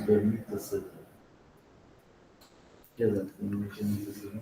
permite hacer. Quédate con mi presentación.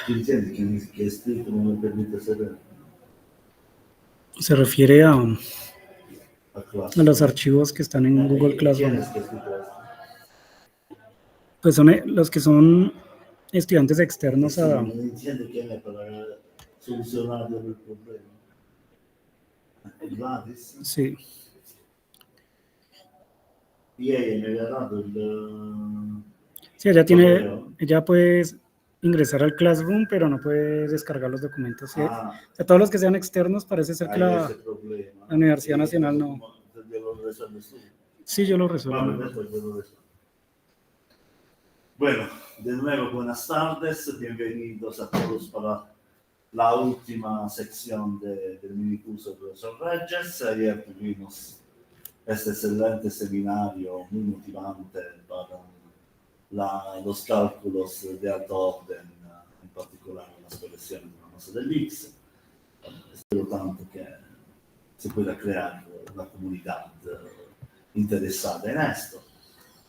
¿Qué entiendes? Que escrito no me permite hacer. Se refiere a clase. los archivos que están en Google Classroom. ¿Quién es que escrito esto? Pues son los que son estudiantes externos a... No entiendo quién es para solucionar el problema. Gladys. Sí. Y ella me había dado el... Sí, ella puede ingresar al Classroom, pero no puede descargar los documentos. ¿Sí? A todos los que sean externos, parece ser que la Universidad Nacional no... Sí, yo lo resuelvo. Bueno, de nuevo, buenas tardes, bienvenidos a todos para la última sección del minicurso de profesor Reyes. Ayer tuvimos este excelente seminario muy motivante para los cálculos de alto orden, en particular las colecciones de la masa del Higgs. Espero tanto que se pueda crear una comunidad interesada en esto.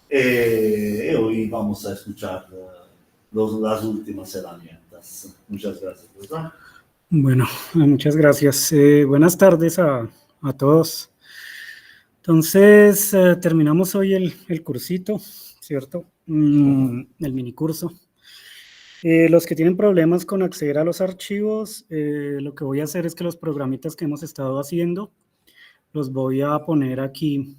Y hoy vamos a escuchar las últimas herramientas. Muchas gracias, ¿verdad? Bueno, muchas gracias. Buenas tardes a todos. Entonces, terminamos hoy el cursito, ¿cierto? El minicurso. Los que tienen problemas con acceder a los archivos, lo que voy a hacer es que los programitas que hemos estado haciendo, los voy a poner aquí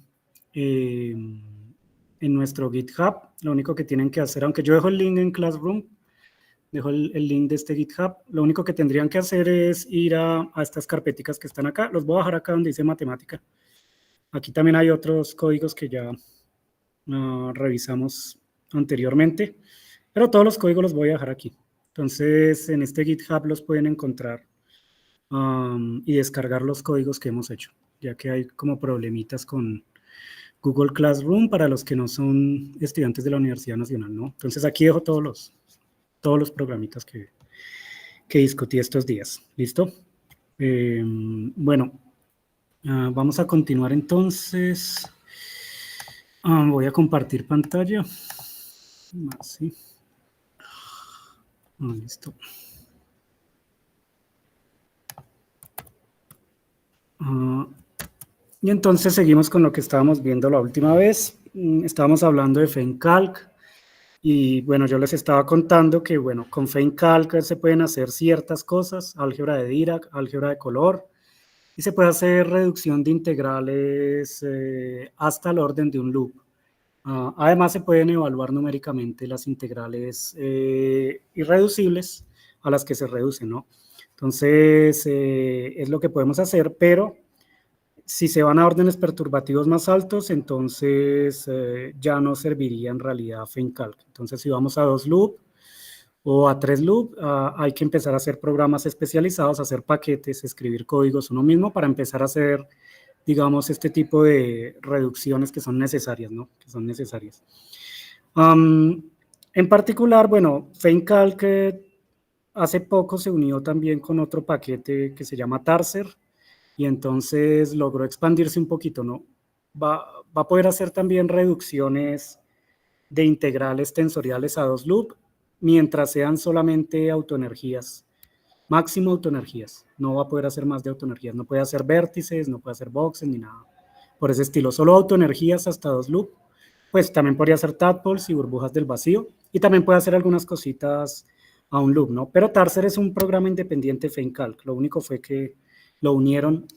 en nuestro GitHub. Lo único que tienen que hacer, aunque yo dejo el link en Classroom, dejo el link de este GitHub, lo único que tendrían que hacer es ir a estas carpeticas que están acá. Los voy a bajar acá donde dice matemática. Aquí también hay otros códigos que ya revisamos anteriormente, pero todos los códigos los voy a dejar aquí. Entonces, en este GitHub los pueden encontrar y descargar los códigos que hemos hecho, ya que hay como problemitas con Google Classroom para los que no son estudiantes de la Universidad Nacional, ¿no? Entonces, aquí dejo todos los programitas que discutí estos días. ¿Listo? Bueno, vamos a continuar entonces. Voy a compartir pantalla. Así. Listo. Y entonces seguimos con lo que estábamos viendo la última vez. Estábamos hablando de FENCALC. Y bueno, yo les estaba contando que, bueno, con FENCALC se pueden hacer ciertas cosas, álgebra de Dirac, álgebra de color, y se puede hacer reducción de integrales hasta el orden de un loop. Además, se pueden evaluar numéricamente las integrales irreducibles a las que se reducen, ¿no? Entonces, es lo que podemos hacer, pero si se van a órdenes perturbativos más altos, entonces ya no serviría en realidad FENCALC. Entonces, si vamos a 2 loop o a 3 loop, hay que empezar a hacer programas especializados, hacer paquetes, escribir códigos uno mismo para empezar a hacer, digamos, este tipo de reducciones que son necesarias, ¿no? Que son necesarias. En particular, bueno, FENCALC hace poco se unió también con otro paquete que se llama Tarser, y entonces logró expandirse un poquito, ¿no? Va a poder hacer también reducciones de integrales tensoriales a 2 loop, mientras sean solamente autoenergías, máximo autoenergías. No va a poder hacer más de autoenergías, no puede hacer vértices, no puede hacer boxes ni nada por ese estilo, solo autoenergías hasta 2 loop. Pues también podría hacer tadpoles y burbujas del vacío, y también puede hacer algunas cositas a un loop, ¿no? Pero Tarser es un programa independiente de FENCALC, lo único fue que lo unieron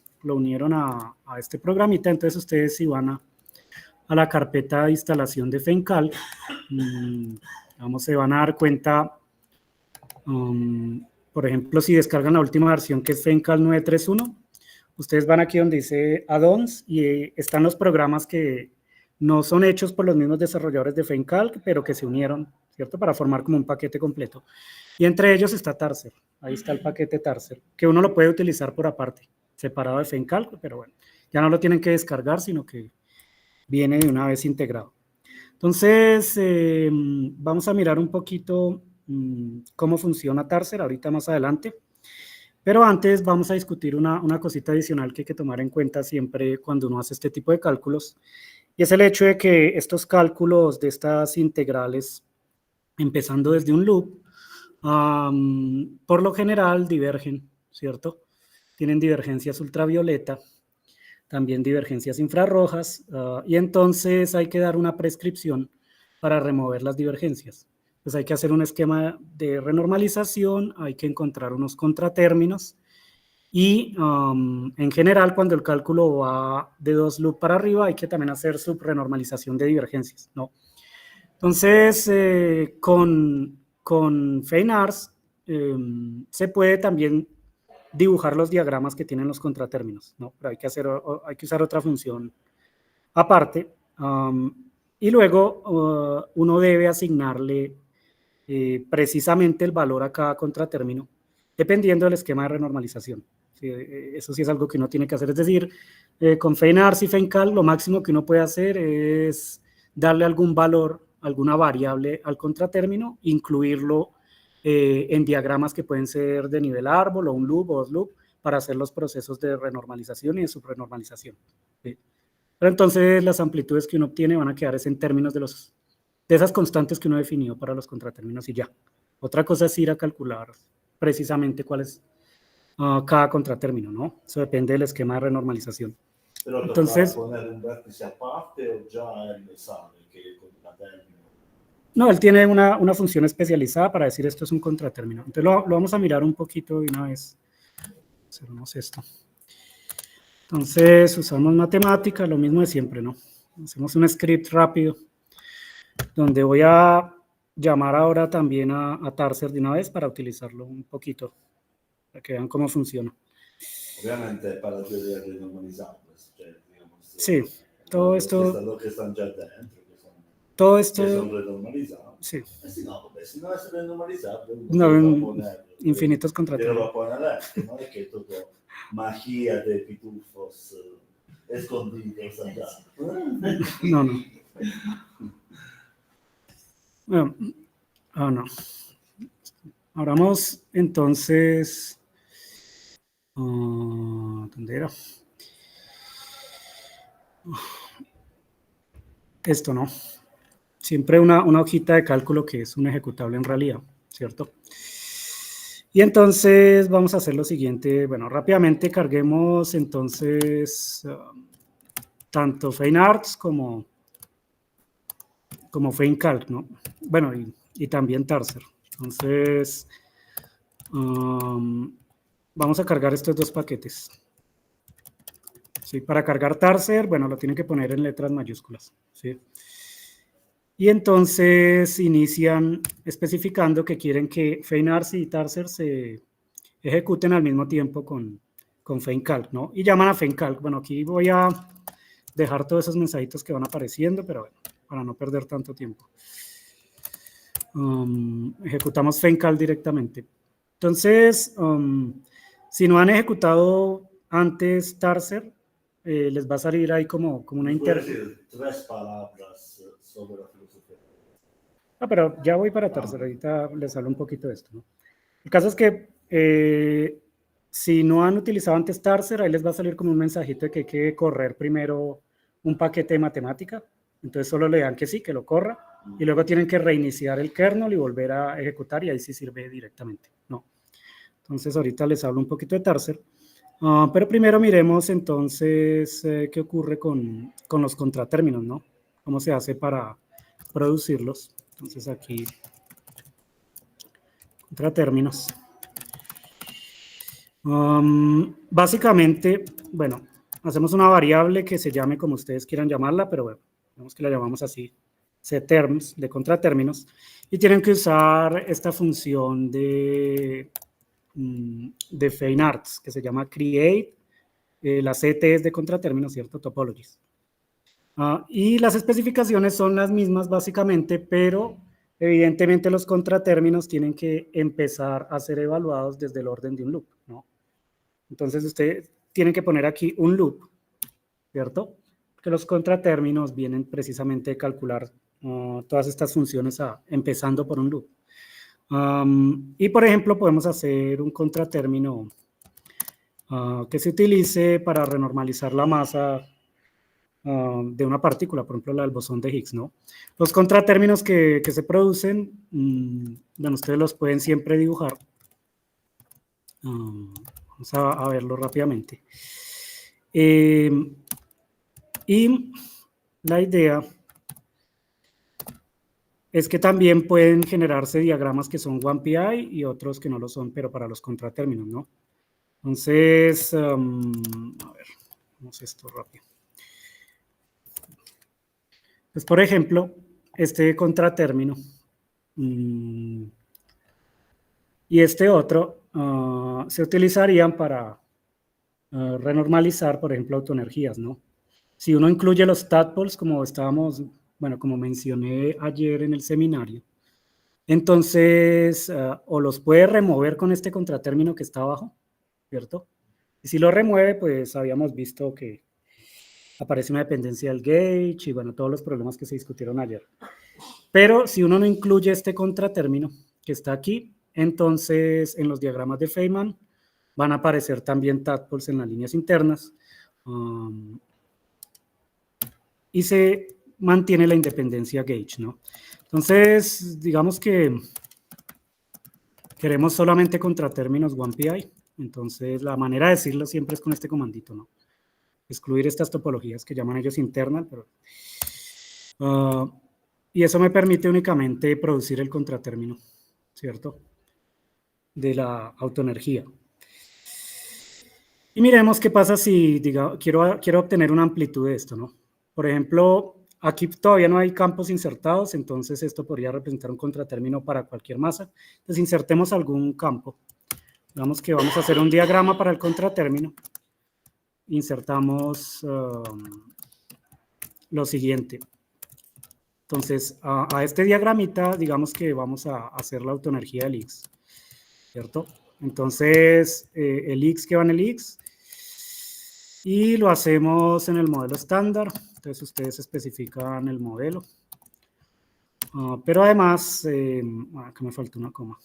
a este programita. Entonces ustedes si van a la carpeta de instalación de FENCALC, vamos, se van a dar cuenta, por ejemplo, si descargan la última versión que es FENCALC 931, ustedes van aquí donde dice add-ons y están los programas que no son hechos por los mismos desarrolladores de FeynCalc, pero que se unieron, ¿cierto? Para formar como un paquete completo. Y entre ellos está Tarser. Ahí está el paquete Tarser, que uno lo puede utilizar por aparte, separado de FeynCalc, pero bueno, ya no lo tienen que descargar, sino que viene de una vez integrado. Entonces, vamos a mirar un poquito cómo funciona Tarser ahorita más adelante. Pero antes vamos a discutir una cosita adicional que hay que tomar en cuenta siempre cuando uno hace este tipo de cálculos, y es el hecho de que estos cálculos de estas integrales, empezando desde un loop, por lo general divergen, ¿cierto? Tienen divergencias ultravioleta, también divergencias infrarrojas, y entonces hay que dar una prescripción para remover las divergencias. Pues hay que hacer un esquema de renormalización, hay que encontrar unos contratérminos, y en general cuando el cálculo va de 2 loops para arriba hay que también hacer subrenormalización de divergencias, ¿no? Entonces, con Feinarts se puede también dibujar los diagramas que tienen los contratérminos, ¿no? Pero hay que usar otra función aparte, y luego uno debe asignarle precisamente el valor a cada contratérmino, dependiendo del esquema de renormalización. Sí, eso sí es algo que uno tiene que hacer, es decir, con Feinarts y Feincal lo máximo que uno puede hacer es darle algún valor, alguna variable al contratérmino, incluirlo en diagramas que pueden ser de nivel árbol o un loop o dos loop para hacer los procesos de renormalización y de subrenormalización. ¿Sí? Pero entonces las amplitudes que uno obtiene van a quedar en términos de esas constantes que uno definió para los contratérminos y ya. Otra cosa es ir a calcular precisamente cuál es cada contratérmino, ¿no? Eso depende del esquema de renormalización. Pero entonces, poner un vértice aparte o ya él sabe que el contratérmino. No, él tiene una función especializada para decir esto es un contratérmino. Entonces lo vamos a mirar un poquito de una vez. Hacemos esto. Entonces usamos matemática, lo mismo de siempre, ¿no? Hacemos un script rápido donde voy a llamar ahora también a Tarser de una vez para utilizarlo un poquito, para que vean cómo funciona. Obviamente para teoría renormalizables. Digamos, sí, todo esto... Lo que están ya dentro. Todo esto... Que son renormalizables. Sí. Si no, si no es renormalizable, no, infinitos contratérminos. Lo poner dentro, no es que todo magia de pitufos escondidos allá. No. Bueno, no. Ahora vamos entonces... ¿dónde era? Esto, ¿no? Siempre una hojita de cálculo que es un ejecutable en realidad, ¿cierto? Y entonces vamos a hacer lo siguiente. Bueno, rápidamente carguemos entonces tanto Feinarts como Feincalc, ¿no? Bueno, y también Tarser. Entonces, vamos a cargar estos dos paquetes. ¿Sí? Para cargar Tarser, bueno, lo tienen que poner en letras mayúsculas, ¿sí? Y entonces inician especificando que quieren que Feinarts y Tarser se ejecuten al mismo tiempo con Feincalc, ¿no? Y llaman a Feincalc. Bueno, aquí voy a dejar todos esos mensajitos que van apareciendo, pero bueno, para no perder tanto tiempo. Ejecutamos Feincalc directamente. Entonces, si no han ejecutado antes Tarser, les va a salir ahí como una interfaz. 3 palabras sobre la filosofía. Pero ya voy para Tarser, ahorita les hablo un poquito de esto, ¿no? El caso es que si no han utilizado antes Tarser, ahí les va a salir como un mensajito de que hay que correr primero un paquete de matemática. Entonces solo le dan que sí, que lo corra, y luego tienen que reiniciar el kernel y volver a ejecutar, y ahí sí sirve directamente, ¿no? Entonces ahorita les hablo un poquito de Tarser. Pero primero miremos entonces qué ocurre con los contratérminos, ¿no? Cómo se hace para producirlos. Entonces aquí, contratérminos. Básicamente, bueno, hacemos una variable que se llame como ustedes quieran llamarla, pero bueno, digamos que la llamamos así, cterms, de contratérminos, y tienen que usar esta función de Feinarts, que se llama create, la ct es de contratérminos, ¿cierto? Topologies. Y las especificaciones son las mismas básicamente, pero evidentemente los contratérminos tienen que empezar a ser evaluados desde el orden de un loop, ¿no? Entonces usted tiene que poner aquí un loop, ¿cierto? Porque los contratérminos vienen precisamente de calcular todas estas funciones empezando por un loop. Y por ejemplo podemos hacer un contratérmino que se utilice para renormalizar la masa de una partícula, por ejemplo la del bosón de Higgs, ¿no? Los contratérminos que se producen, bueno, ustedes los pueden siempre dibujar. Vamos a verlo rápidamente. Y la idea es que también pueden generarse diagramas que son 1PI y otros que no lo son, pero para los contratérminos, ¿no? Entonces, a ver, vamos a esto rápido. Pues, por ejemplo, este contratérmino y este otro se utilizarían para renormalizar, por ejemplo, autoenergías, ¿no? Si uno incluye los tadpoles, como estábamos, bueno, como mencioné ayer en el seminario, entonces, o los puede remover con este contratérmino que está abajo, ¿cierto? Y si lo remueve, pues habíamos visto que aparece una dependencia del gauge y bueno, todos los problemas que se discutieron ayer. Pero si uno no incluye este contratérmino que está aquí, entonces en los diagramas de Feynman van a aparecer también tadpoles en las líneas internas y se mantiene la independencia gauge, ¿no? Entonces, digamos que queremos solamente contratérminos 1PI, entonces la manera de decirlo siempre es con este comandito, ¿no? Excluir estas topologías que llaman ellos internal, pero, y eso me permite únicamente producir el contratérmino, ¿cierto? De la autoenergía. Y miremos qué pasa si quiero obtener una amplitud de esto, ¿no? Por ejemplo, aquí todavía no hay campos insertados, entonces esto podría representar un contratérmino para cualquier masa. Entonces insertemos algún campo. Digamos que vamos a hacer un diagrama para el contratérmino. Insertamos lo siguiente. Entonces, a este diagramita, digamos que vamos a hacer la autoenergía del X, ¿cierto? Entonces, el X que va en el X, y lo hacemos en el modelo estándar. Entonces, ustedes especifican el modelo. Pero además, que me faltó una coma.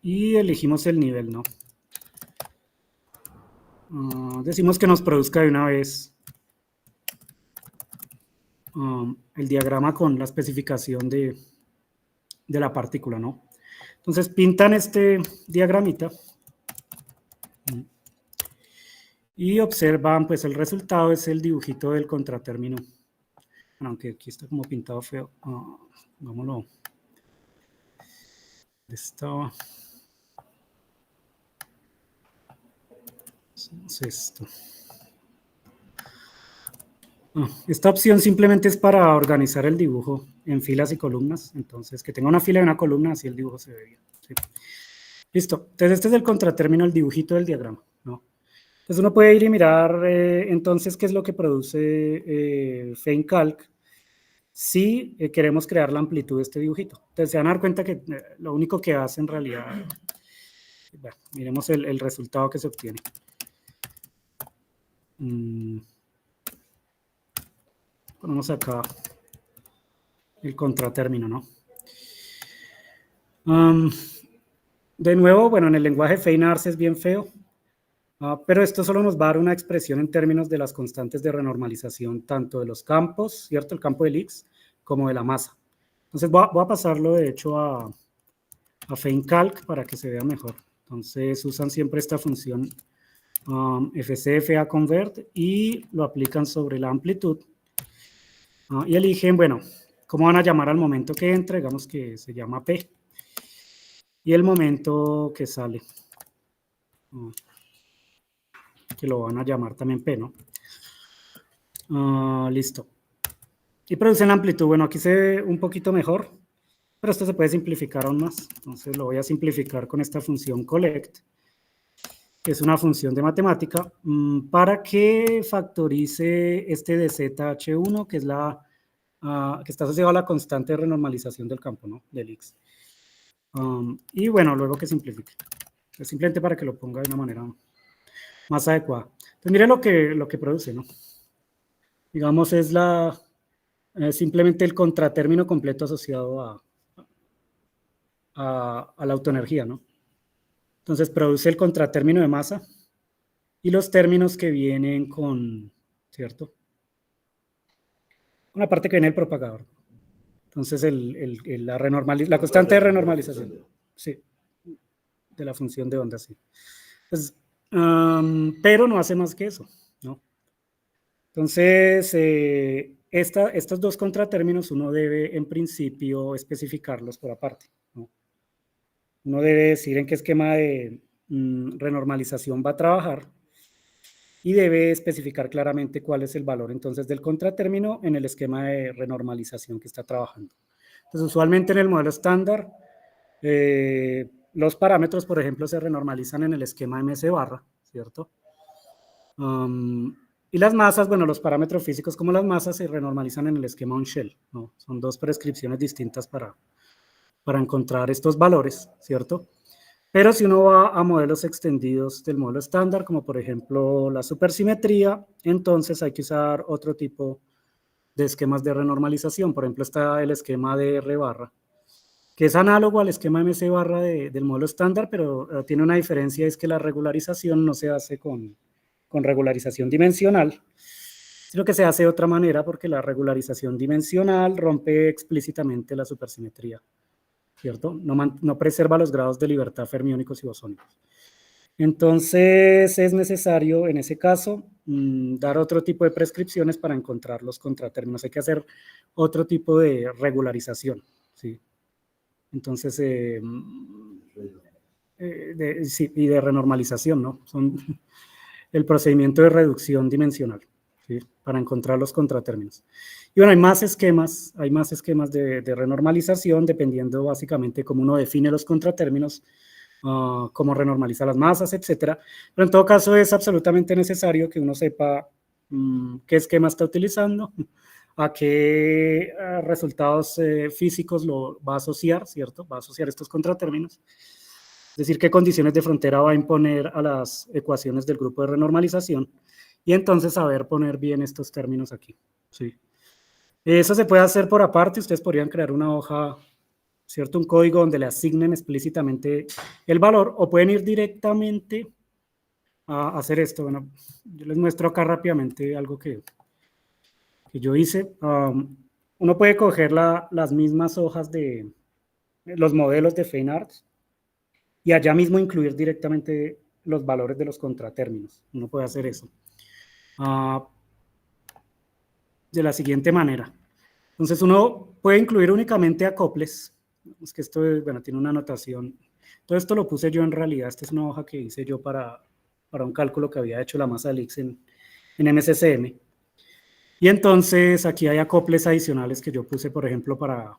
Y elegimos el nivel, ¿no? Decimos que nos produzca de una vez el diagrama con la especificación de la partícula, ¿no? Entonces pintan este diagramita y observan, pues el resultado es el dibujito del contratérmino. Aunque aquí está como pintado feo. Vámonos. Estaba. Hacemos esto. Esta opción simplemente es para organizar el dibujo en filas y columnas. Entonces, que tenga una fila y una columna, así el dibujo se ve bien. ¿Sí? Listo. Entonces, este es el contratérmino, el dibujito del diagrama, ¿no? Entonces, uno puede ir y mirar, entonces, qué es lo que produce FeynCalc si queremos crear la amplitud de este dibujito. Entonces, se van a dar cuenta que lo único que hace en realidad, bueno, miremos el resultado que se obtiene. Ponemos acá el contratérmino, ¿no? De nuevo, bueno, en el lenguaje Feynman-Arce es bien feo, pero esto solo nos va a dar una expresión en términos de las constantes de renormalización, tanto de los campos, ¿cierto? El campo del X, como de la masa. Entonces voy a pasarlo, de hecho, a FeynCalc para que se vea mejor. Entonces usan siempre esta función FCFA convert y lo aplican sobre la amplitud. Y eligen, bueno, ¿cómo van a llamar al momento que entra? Digamos que se llama P. Y el momento que sale, que lo van a llamar también P, ¿no? Listo. Y producen la amplitud. Bueno, aquí se ve un poquito mejor, pero esto se puede simplificar aún más. Entonces lo voy a simplificar con esta función collect. que es una función de matemática, para que factorice este de ZH1, que es que está asociado a la constante de renormalización del campo, ¿no? Del X. Y bueno, luego que simplifique. Es simplemente para que lo ponga de una manera más adecuada. Entonces, mire lo que produce, ¿no? Digamos, es simplemente el contratérmino completo asociado a la autoenergía, ¿no? Entonces, produce el contratérmino de masa y los términos que vienen con, ¿cierto? Una parte que viene del propagador. Entonces, la constante de renormalización. Sí, de la función de onda, sí. Pues, pero no hace más que eso, ¿no? Entonces, estos dos contratérminos uno debe, en principio, especificarlos por aparte, ¿no? Uno debe decir en qué esquema de renormalización va a trabajar y debe especificar claramente cuál es el valor entonces del contratérmino en el esquema de renormalización que está trabajando. Entonces, usualmente en el modelo estándar, los parámetros, por ejemplo, se renormalizan en el esquema MS barra, ¿cierto? Y las masas, bueno, los parámetros físicos como las masas se renormalizan en el esquema on-shell, ¿no? Son dos prescripciones distintas para encontrar estos valores, ¿cierto? Pero si uno va a modelos extendidos del modelo estándar, como por ejemplo la supersimetría, entonces hay que usar otro tipo de esquemas de renormalización. Por ejemplo, está el esquema de R barra, que es análogo al esquema MC barra del modelo estándar, pero tiene una diferencia, es que la regularización no se hace con regularización dimensional, sino que se hace de otra manera porque la regularización dimensional rompe explícitamente la supersimetría, ¿cierto? No preserva los grados de libertad fermiónicos y bosónicos. Entonces es necesario, en ese caso, dar otro tipo de prescripciones para encontrar los contratérminos. Hay que hacer otro tipo de regularización, ¿sí? Entonces, sí, y de renormalización, ¿no? Son el procedimiento de reducción dimensional, ¿sí? Para encontrar los contratérminos. Y bueno, hay más esquemas de renormalización, dependiendo básicamente de cómo uno define los contratérminos, cómo renormaliza las masas, etcétera. Pero en todo caso es absolutamente necesario que uno sepa qué esquema está utilizando, a qué resultados físicos lo va a asociar, ¿cierto? Va a asociar estos contratérminos. Es decir, qué condiciones de frontera va a imponer a las ecuaciones del grupo de renormalización y entonces saber poner bien estos términos aquí, ¿sí? Eso se puede hacer por aparte. Ustedes podrían crear una hoja, ¿cierto? Un código donde le asignen explícitamente el valor o pueden ir directamente a hacer esto. Bueno, yo les muestro acá rápidamente algo que yo hice. Uno puede coger las mismas hojas de los modelos de Feinarts y allá mismo incluir directamente los valores de los contratérminos. Uno puede hacer eso de la siguiente manera. Entonces uno puede incluir únicamente acoples. Es que esto, bueno, tiene una anotación. Todo esto lo puse yo en realidad. Esta es una hoja que hice yo para un cálculo que había hecho la masa del X en MSCM. Y entonces aquí hay acoples adicionales que yo puse, por ejemplo, para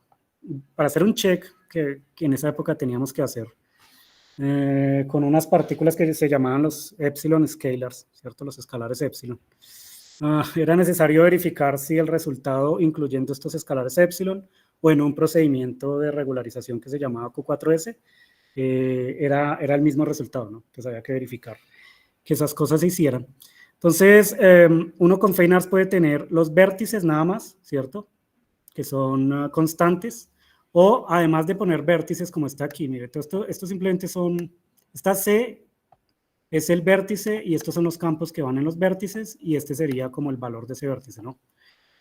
hacer un check que en esa época teníamos que hacer. Con unas partículas que se llamaban los epsilon scalars, ¿cierto? Los escalares epsilon. Era necesario verificar si el resultado, incluyendo estos escalares epsilon, o en un procedimiento de regularización que se llamaba Q4S, era el mismo resultado, ¿no? Entonces había que verificar que esas cosas se hicieran. Entonces, uno con Feinarts puede tener los vértices nada más, ¿cierto? Que son constantes, o además de poner vértices como está aquí, mire, esto simplemente esta C es el vértice y estos son los campos que van en los vértices y este sería como el valor de ese vértice, ¿no?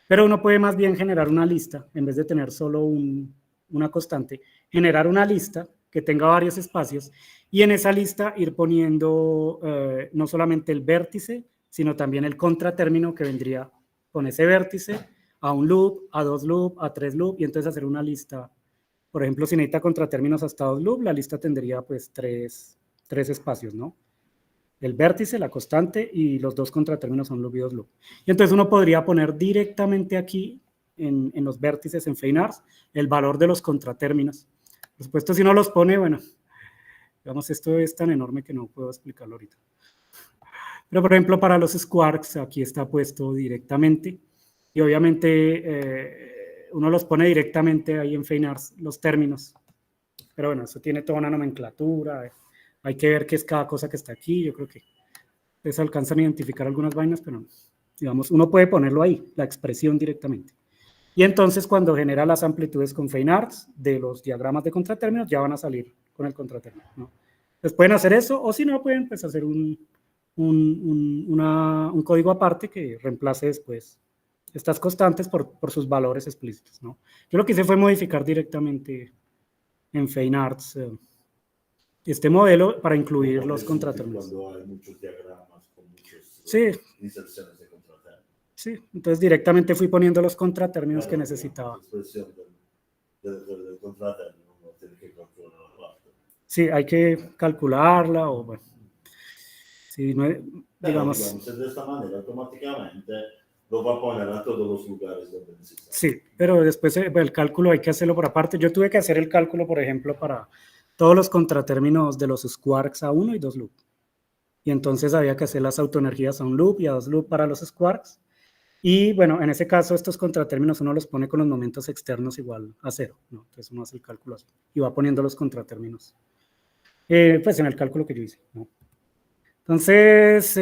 Pero uno puede más bien generar una lista, en vez de tener solo una constante, generar una lista que tenga varios espacios y en esa lista ir poniendo no solamente el vértice, sino también el contratérmino que vendría con ese vértice a un loop, a dos loop, a tres loop y entonces hacer una lista. Por ejemplo, si necesita contratérminos hasta dos loop, la lista tendría pues tres espacios, ¿no? El vértice, la constante y los dos contratérminos son loop y dos loop. Y entonces uno podría poner directamente aquí en los vértices en Feinarts el valor de los contratérminos. Por supuesto, si no los pone, bueno, digamos, esto es tan enorme que no puedo explicarlo ahorita. Pero, por ejemplo, para los squarks, aquí está puesto directamente. Y obviamente uno los pone directamente ahí en Feinarts, los términos. Pero bueno, eso tiene toda una nomenclatura. Hay que ver qué es cada cosa que está aquí. Yo creo que les alcanzan a identificar algunas vainas, pero digamos, uno puede ponerlo ahí, la expresión directamente. Y entonces cuando genera las amplitudes con Feinarts de los diagramas de contratérminos, ya van a salir con el contratérmino, ¿no? Entonces pueden hacer eso, o si no, pueden pues hacer un código aparte que reemplace después estas constantes por sus valores explícitos, ¿no? Yo lo que hice fue modificar directamente en Feinarts este modelo para incluir los contratérminos. Cuando hay muchos diagramas con muchas Sí, inserciones de contratérminos. sí, entonces directamente fui poniendo los contratérminos que necesitaba. La expresión del contratérmino no tiene que calcular la parte. Sí, hay que calcularla o bueno. Sí, no, digamos, de esta manera automáticamente lo va a poner a todos los lugares donde necesita. Sí, pero después el cálculo hay que hacerlo por aparte. Yo tuve que hacer el cálculo, por ejemplo, para todos los contratérminos de los squarks a 1 y 2 loop. Y entonces había que hacer las autoenergías a un loop y a 2 loop para los squarks. Y bueno, en ese caso estos contratérminos uno los pone con los momentos externos igual a 0, ¿no? Entonces uno hace el cálculo así y va poniendo los contratérminos. Pues en el cálculo que yo hice, ¿no? Entonces,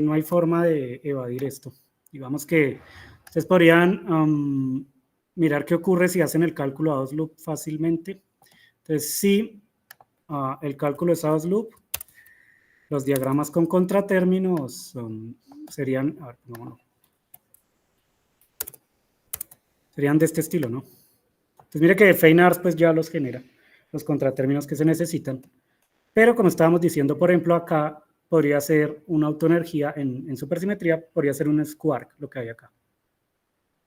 no hay forma de evadir esto. Digamos que ustedes podrían mirar qué ocurre si hacen el cálculo a 2 loop fácilmente. Entonces, si el cálculo es a 2 loop, los diagramas con contratérminos serían, a ver, no, serían de este estilo, ¿no? Entonces, mire que Feinarts pues ya los genera, los contratérminos que se necesitan. Pero como estábamos diciendo, por ejemplo, acá podría ser una autoenergía en supersimetría, podría ser un squark, lo que hay acá.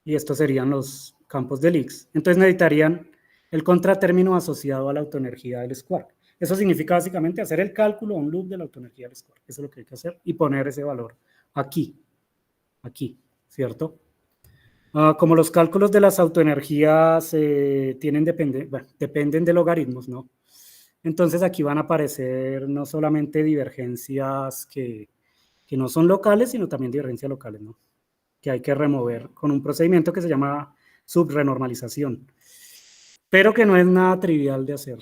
Y estos serían los campos del X. Entonces necesitarían el contratérmino asociado a la autoenergía del squark. Eso significa básicamente hacer el cálculo, un loop de la autoenergía del squark. Eso es lo que hay que hacer y poner ese valor aquí, ¿cierto? Como los cálculos de las autoenergías dependen de logaritmos, ¿no? Entonces aquí van a aparecer no solamente divergencias que no son locales, sino también divergencias locales, ¿no? Que hay que remover con un procedimiento que se llama subrenormalización, pero que no es nada trivial de hacer,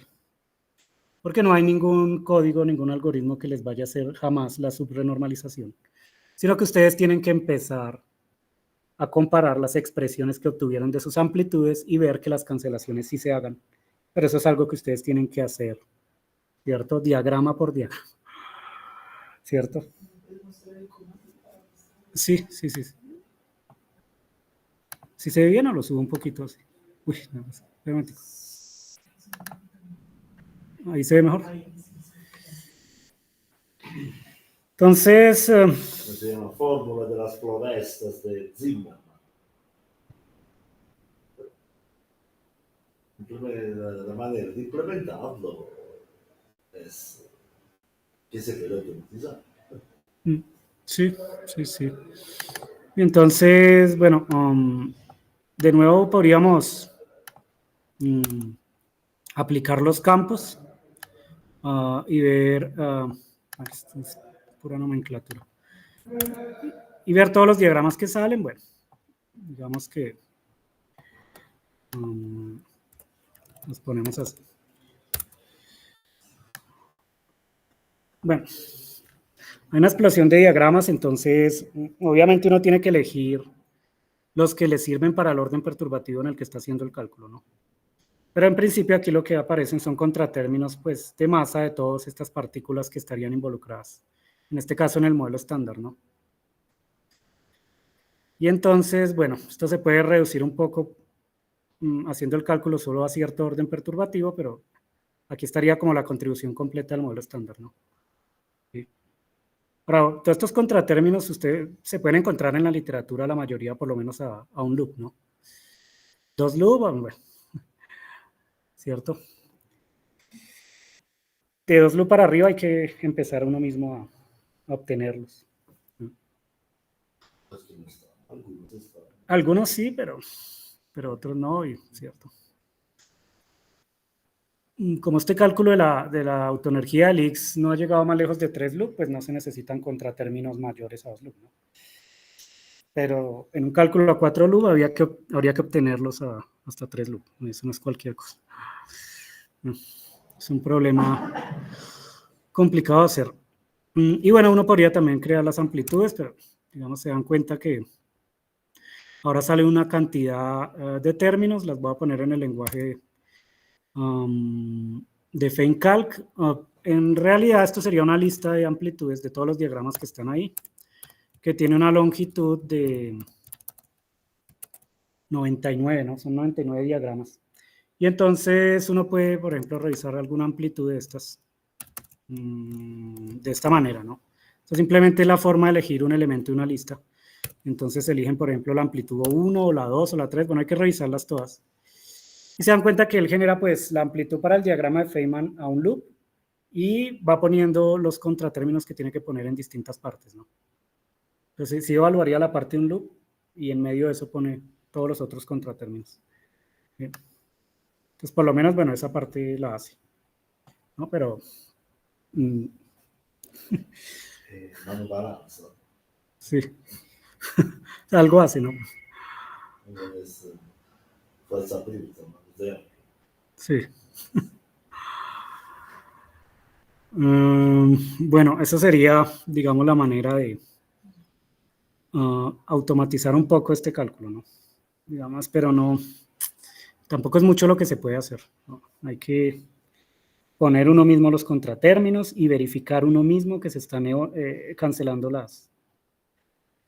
porque no hay ningún código, ningún algoritmo que les vaya a hacer jamás la subrenormalización, sino que ustedes tienen que empezar a comparar las expresiones que obtuvieron de sus amplitudes y ver que las cancelaciones sí se hagan. Pero eso es algo que ustedes tienen que hacer, ¿cierto? Diagrama por diagrama, ¿cierto? Sí, sí, sí. Si se ve bien o lo subo un poquito así. Uy, nada más. Ahí se ve mejor. Entonces, Se llama fórmula de las florestas de Zimmermann. La manera de implementarlo es que se puede automatizar. sí, sí, sí. Entonces, bueno, de nuevo podríamos aplicar los campos y ver, esto es pura nomenclatura, y ver todos los diagramas que salen. Bueno, digamos que nos ponemos así. Bueno, hay una explosión de diagramas, entonces obviamente uno tiene que elegir los que le sirven para el orden perturbativo en el que está haciendo el cálculo, ¿no? Pero en principio aquí lo que aparecen son contratérminos pues, de masa de todas estas partículas que estarían involucradas. En este caso en el modelo estándar, ¿no? Y entonces, bueno, esto se puede reducir un poco haciendo el cálculo solo a cierto orden perturbativo, pero aquí estaría como la contribución completa del modelo estándar, ¿no? ¿Sí? Ahora, todos estos contratérminos usted se pueden encontrar en la literatura, la mayoría por lo menos a un loop, ¿no? 2 loop, bueno, ¿cierto? De 2 loop para arriba hay que empezar uno mismo a obtenerlos. Algunos sí, pero otros no, ¿cierto? como este cálculo de la autoenergía del X no ha llegado más lejos de 3 loops, pues no se necesitan contratérminos mayores a 2 loops, ¿no? Pero en un cálculo a 4 loops habría que obtenerlos hasta 3 loops. Eso no es cualquier cosa. Es un problema complicado de hacer. Y bueno, uno podría también crear las amplitudes, pero digamos se dan cuenta que ahora sale una cantidad de términos, las voy a poner en el lenguaje de FeinCalc. En realidad esto sería una lista de amplitudes de todos los diagramas que están ahí, que tiene una longitud de 99, ¿no? Son 99 diagramas. Y entonces uno puede, por ejemplo, revisar alguna amplitud de estas de esta manera, ¿no? Entonces simplemente es la forma de elegir un elemento de una lista. Entonces eligen, por ejemplo, la amplitud 1 o la 2 o la 3, bueno, hay que revisarlas todas. Y se dan cuenta que él genera pues la amplitud para el diagrama de Feynman a un loop y va poniendo los contratérminos que tiene que poner en distintas partes, ¿no? Entonces sí evaluaría la parte de un loop y en medio de eso pone todos los otros contratérminos. Bien. Entonces por lo menos, bueno, esa parte la hace, ¿no? Pero Mano balanza. sí, algo así, ¿no? Es fuerza bruta, ¿no? Sí. Bueno, esa sería, digamos, la manera de automatizar un poco este cálculo, ¿no? Digamos, pero no, tampoco es mucho lo que se puede hacer, ¿no? Hay que poner uno mismo los contratérminos y verificar uno mismo que se están cancelando las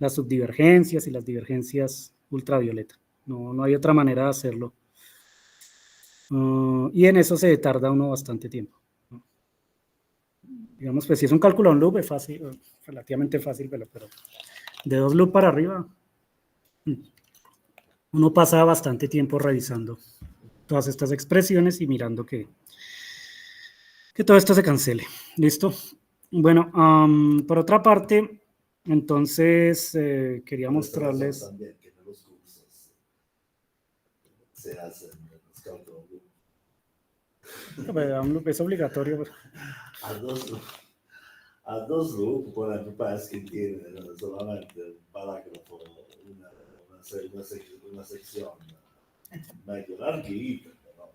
subdivergencias y las divergencias ultravioleta. No hay otra manera de hacerlo. Y en eso se tarda uno bastante tiempo. Digamos, pues si es un cálculo a un loop es fácil, relativamente fácil, pero de 2 loops para arriba, uno pasa bastante tiempo revisando todas estas expresiones y mirando que todo esto se cancele. ¿Listo? Bueno, por otra parte, entonces quería mostrarles... También que en los cursos se hacen los cálculos. Es obligatorio. A dos loops, por ejemplo, Pascal tiene solamente un parágrafo, una sección medio larguita, ¿no?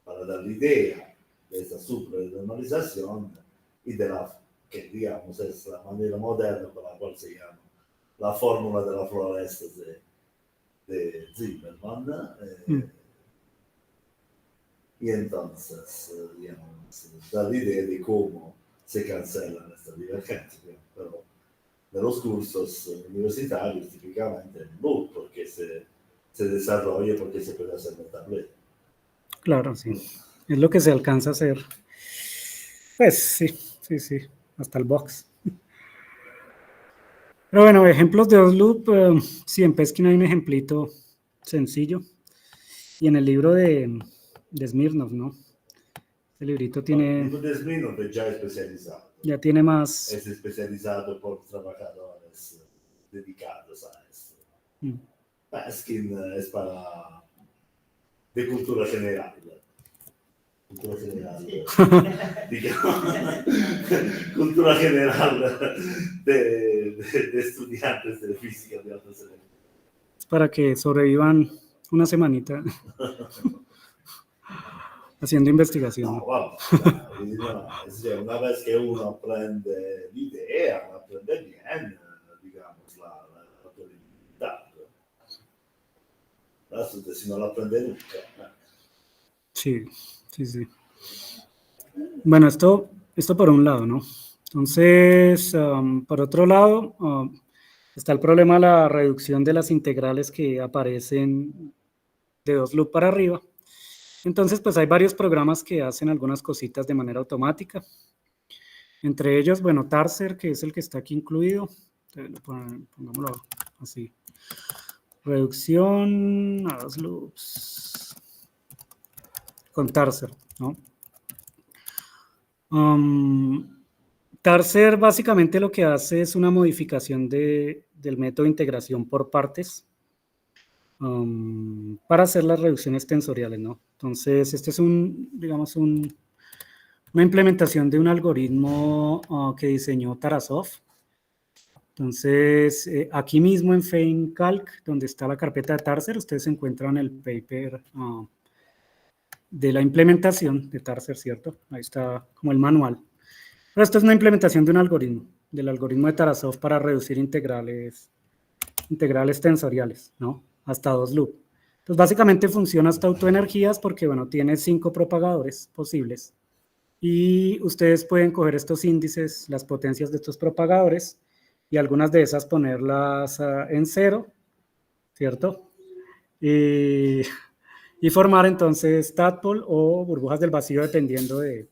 Para dar la idea de esta supranormalización y de la que digamos es la manera moderna por la cual se llama la fórmula de la floresta de Zimmermann. Y entonces, digamos, da la idea de cómo se cancelan estas divergencias, pero de los cursos universitarios típicamente en loop, porque se desarrolla, porque se puede hacer notable. Claro, sí. Es lo que se alcanza a hacer. Pues sí, hasta el box. Pero bueno, ejemplos de 2 loop, sí, en Peskin hay un ejemplito sencillo. Y en el libro de Smirnov, ¿no? El librito tiene... El libro de Smirnov es ya especializado. Ya tiene más... Es especializado por trabajadores dedicados a eso. Peskin es para... de cultura general. Cultura general. Digamos, cultura general de estudiantes de física de alta selección. Es para que sobrevivan una semanita haciendo investigación. No, vamos, una vez que uno aprende la idea, aprende bien, digamos, la probabilidad. Si no lo aprende nunca. Sí. Bueno, esto por un lado, ¿no? Entonces, por otro lado, está el problema de la reducción de las integrales que aparecen de 2 loops para arriba. Entonces, pues hay varios programas que hacen algunas cositas de manera automática. Entre ellos, bueno, Tarser, que es el que está aquí incluido. Pongámoslo así. Reducción a 2 loops con Tarser, ¿no? Tarser básicamente lo que hace es una modificación del método de integración por partes. para hacer las reducciones tensoriales, ¿no? Entonces, este es digamos, una implementación de un algoritmo que diseñó Tarasov. Entonces, aquí mismo en FeinCalc, donde está la carpeta de Tarser, ustedes encuentran el paper de la implementación de Tarser, ¿cierto? Ahí está como el manual. Pero esto es una implementación de un algoritmo, del algoritmo de Tarasov para reducir integrales tensoriales, ¿no? Hasta 2 loop. Entonces, básicamente funciona hasta autoenergías porque, bueno, tiene 5 propagadores posibles. Y ustedes pueden coger estos índices, las potencias de estos propagadores, y algunas de esas ponerlas en 0, ¿cierto? Y formar entonces tadpole o burbujas del vacío dependiendo de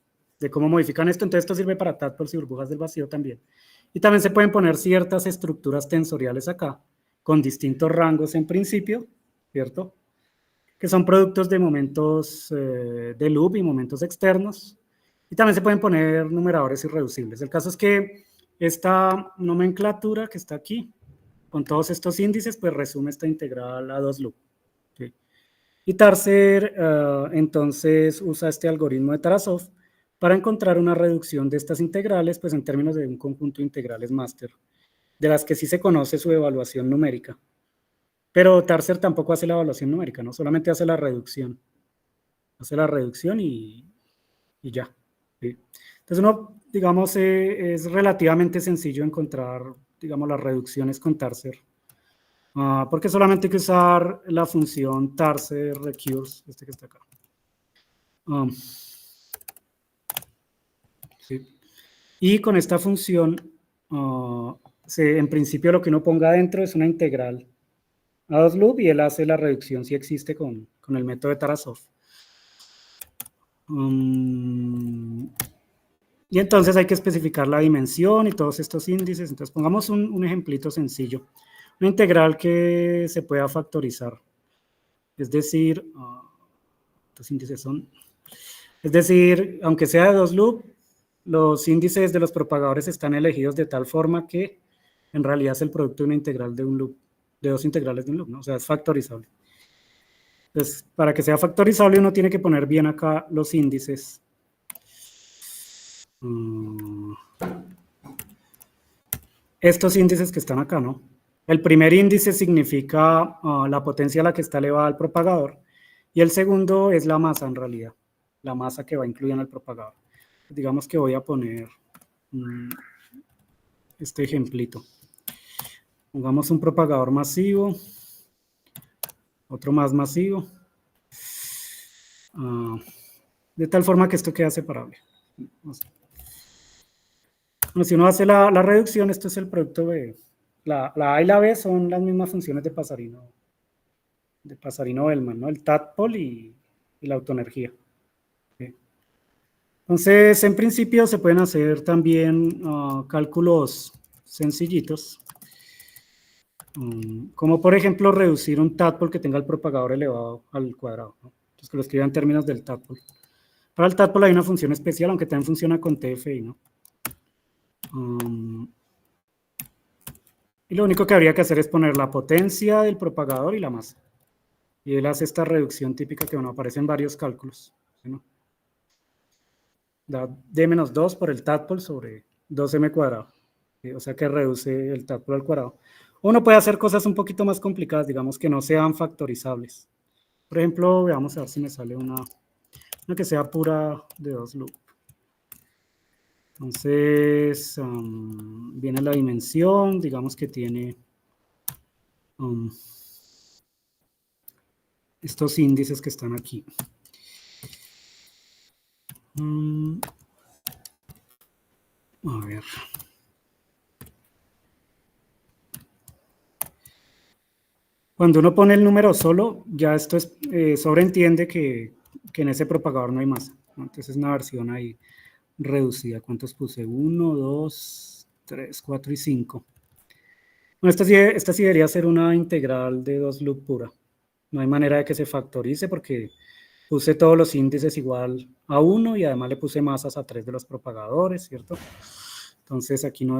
cómo modifican esto. Entonces esto sirve para tadpoles y burbujas del vacío también. Y también se pueden poner ciertas estructuras tensoriales acá, con distintos rangos en principio, ¿cierto? Que son productos de momentos de loop y momentos externos. Y también se pueden poner numeradores irreducibles. El caso es que esta nomenclatura que está aquí, con todos estos índices, pues resume esta integral a 2 loop. ¿Sí? Y Tarser, entonces, usa este algoritmo de Tarasov para encontrar una reducción de estas integrales, pues en términos de un conjunto de integrales máster, de las que sí se conoce su evaluación numérica. Pero Tarser tampoco hace la evaluación numérica, ¿no? Solamente hace la reducción. Hace la reducción y ya. ¿Sí? Entonces uno, digamos, es relativamente sencillo encontrar, digamos, las reducciones con Tarser. Porque solamente hay que usar la función Tarser recurse, este que está acá. ¿Sí? Y con esta función, en principio lo que uno ponga adentro es una integral a 2 loop y él hace la reducción si existe con el método de Tarasov. Y entonces hay que especificar la dimensión y todos estos índices. Entonces pongamos un ejemplito sencillo. Una integral que se pueda factorizar. Es decir, estos índices son... Es decir, aunque sea de 2 loop, los índices de los propagadores están elegidos de tal forma que en realidad es el producto de una integral de un loop, de 2 integrales de un loop, ¿no? O sea, es factorizable. Entonces, para que sea factorizable uno tiene que poner bien acá los índices. Estos índices que están acá, ¿no? El primer índice significa la potencia a la que está elevada el propagador y el segundo es la masa en realidad, la masa que va incluida en el propagador. Digamos que voy a poner este ejemplito. Pongamos un propagador masivo, otro más masivo, de tal forma que esto queda separable. Bueno, si uno hace la reducción, esto es el producto de... La A y la B son las mismas funciones de Pasarino-Bellman, ¿no? El tadpole y la autoenergía. ¿Sí? Entonces, en principio se pueden hacer también cálculos sencillitos, como por ejemplo reducir un tadpole que tenga el propagador elevado al cuadrado, ¿no? Entonces que lo escriba en términos del tadpole. Para el tadpole hay una función especial, aunque también funciona con TFI, ¿no? Y lo único que habría que hacer es poner la potencia del propagador y la masa. Y él hace esta reducción típica que, bueno, aparece en varios cálculos, ¿no? Da D-2 por el tadpole sobre 2m cuadrado. ¿Sí? O sea que reduce el tadpole al cuadrado. Uno puede hacer cosas un poquito más complicadas, digamos que no sean factorizables. Por ejemplo, veamos a ver si me sale una que sea pura de 2 loop. Entonces, viene la dimensión, digamos que tiene estos índices que están aquí. A ver. Cuando uno pone el número solo, ya esto sobreentiende que en ese propagador no hay masa, ¿no? Entonces es una versión ahí reducida. ¿Cuántos puse? 1, 2, 3, 4 y 5. Bueno, esta sí debería ser una integral de 2 loop pura. No hay manera de que se factorice porque puse todos los índices igual a 1 y además le puse masas a 3 de los propagadores, ¿cierto? Entonces aquí no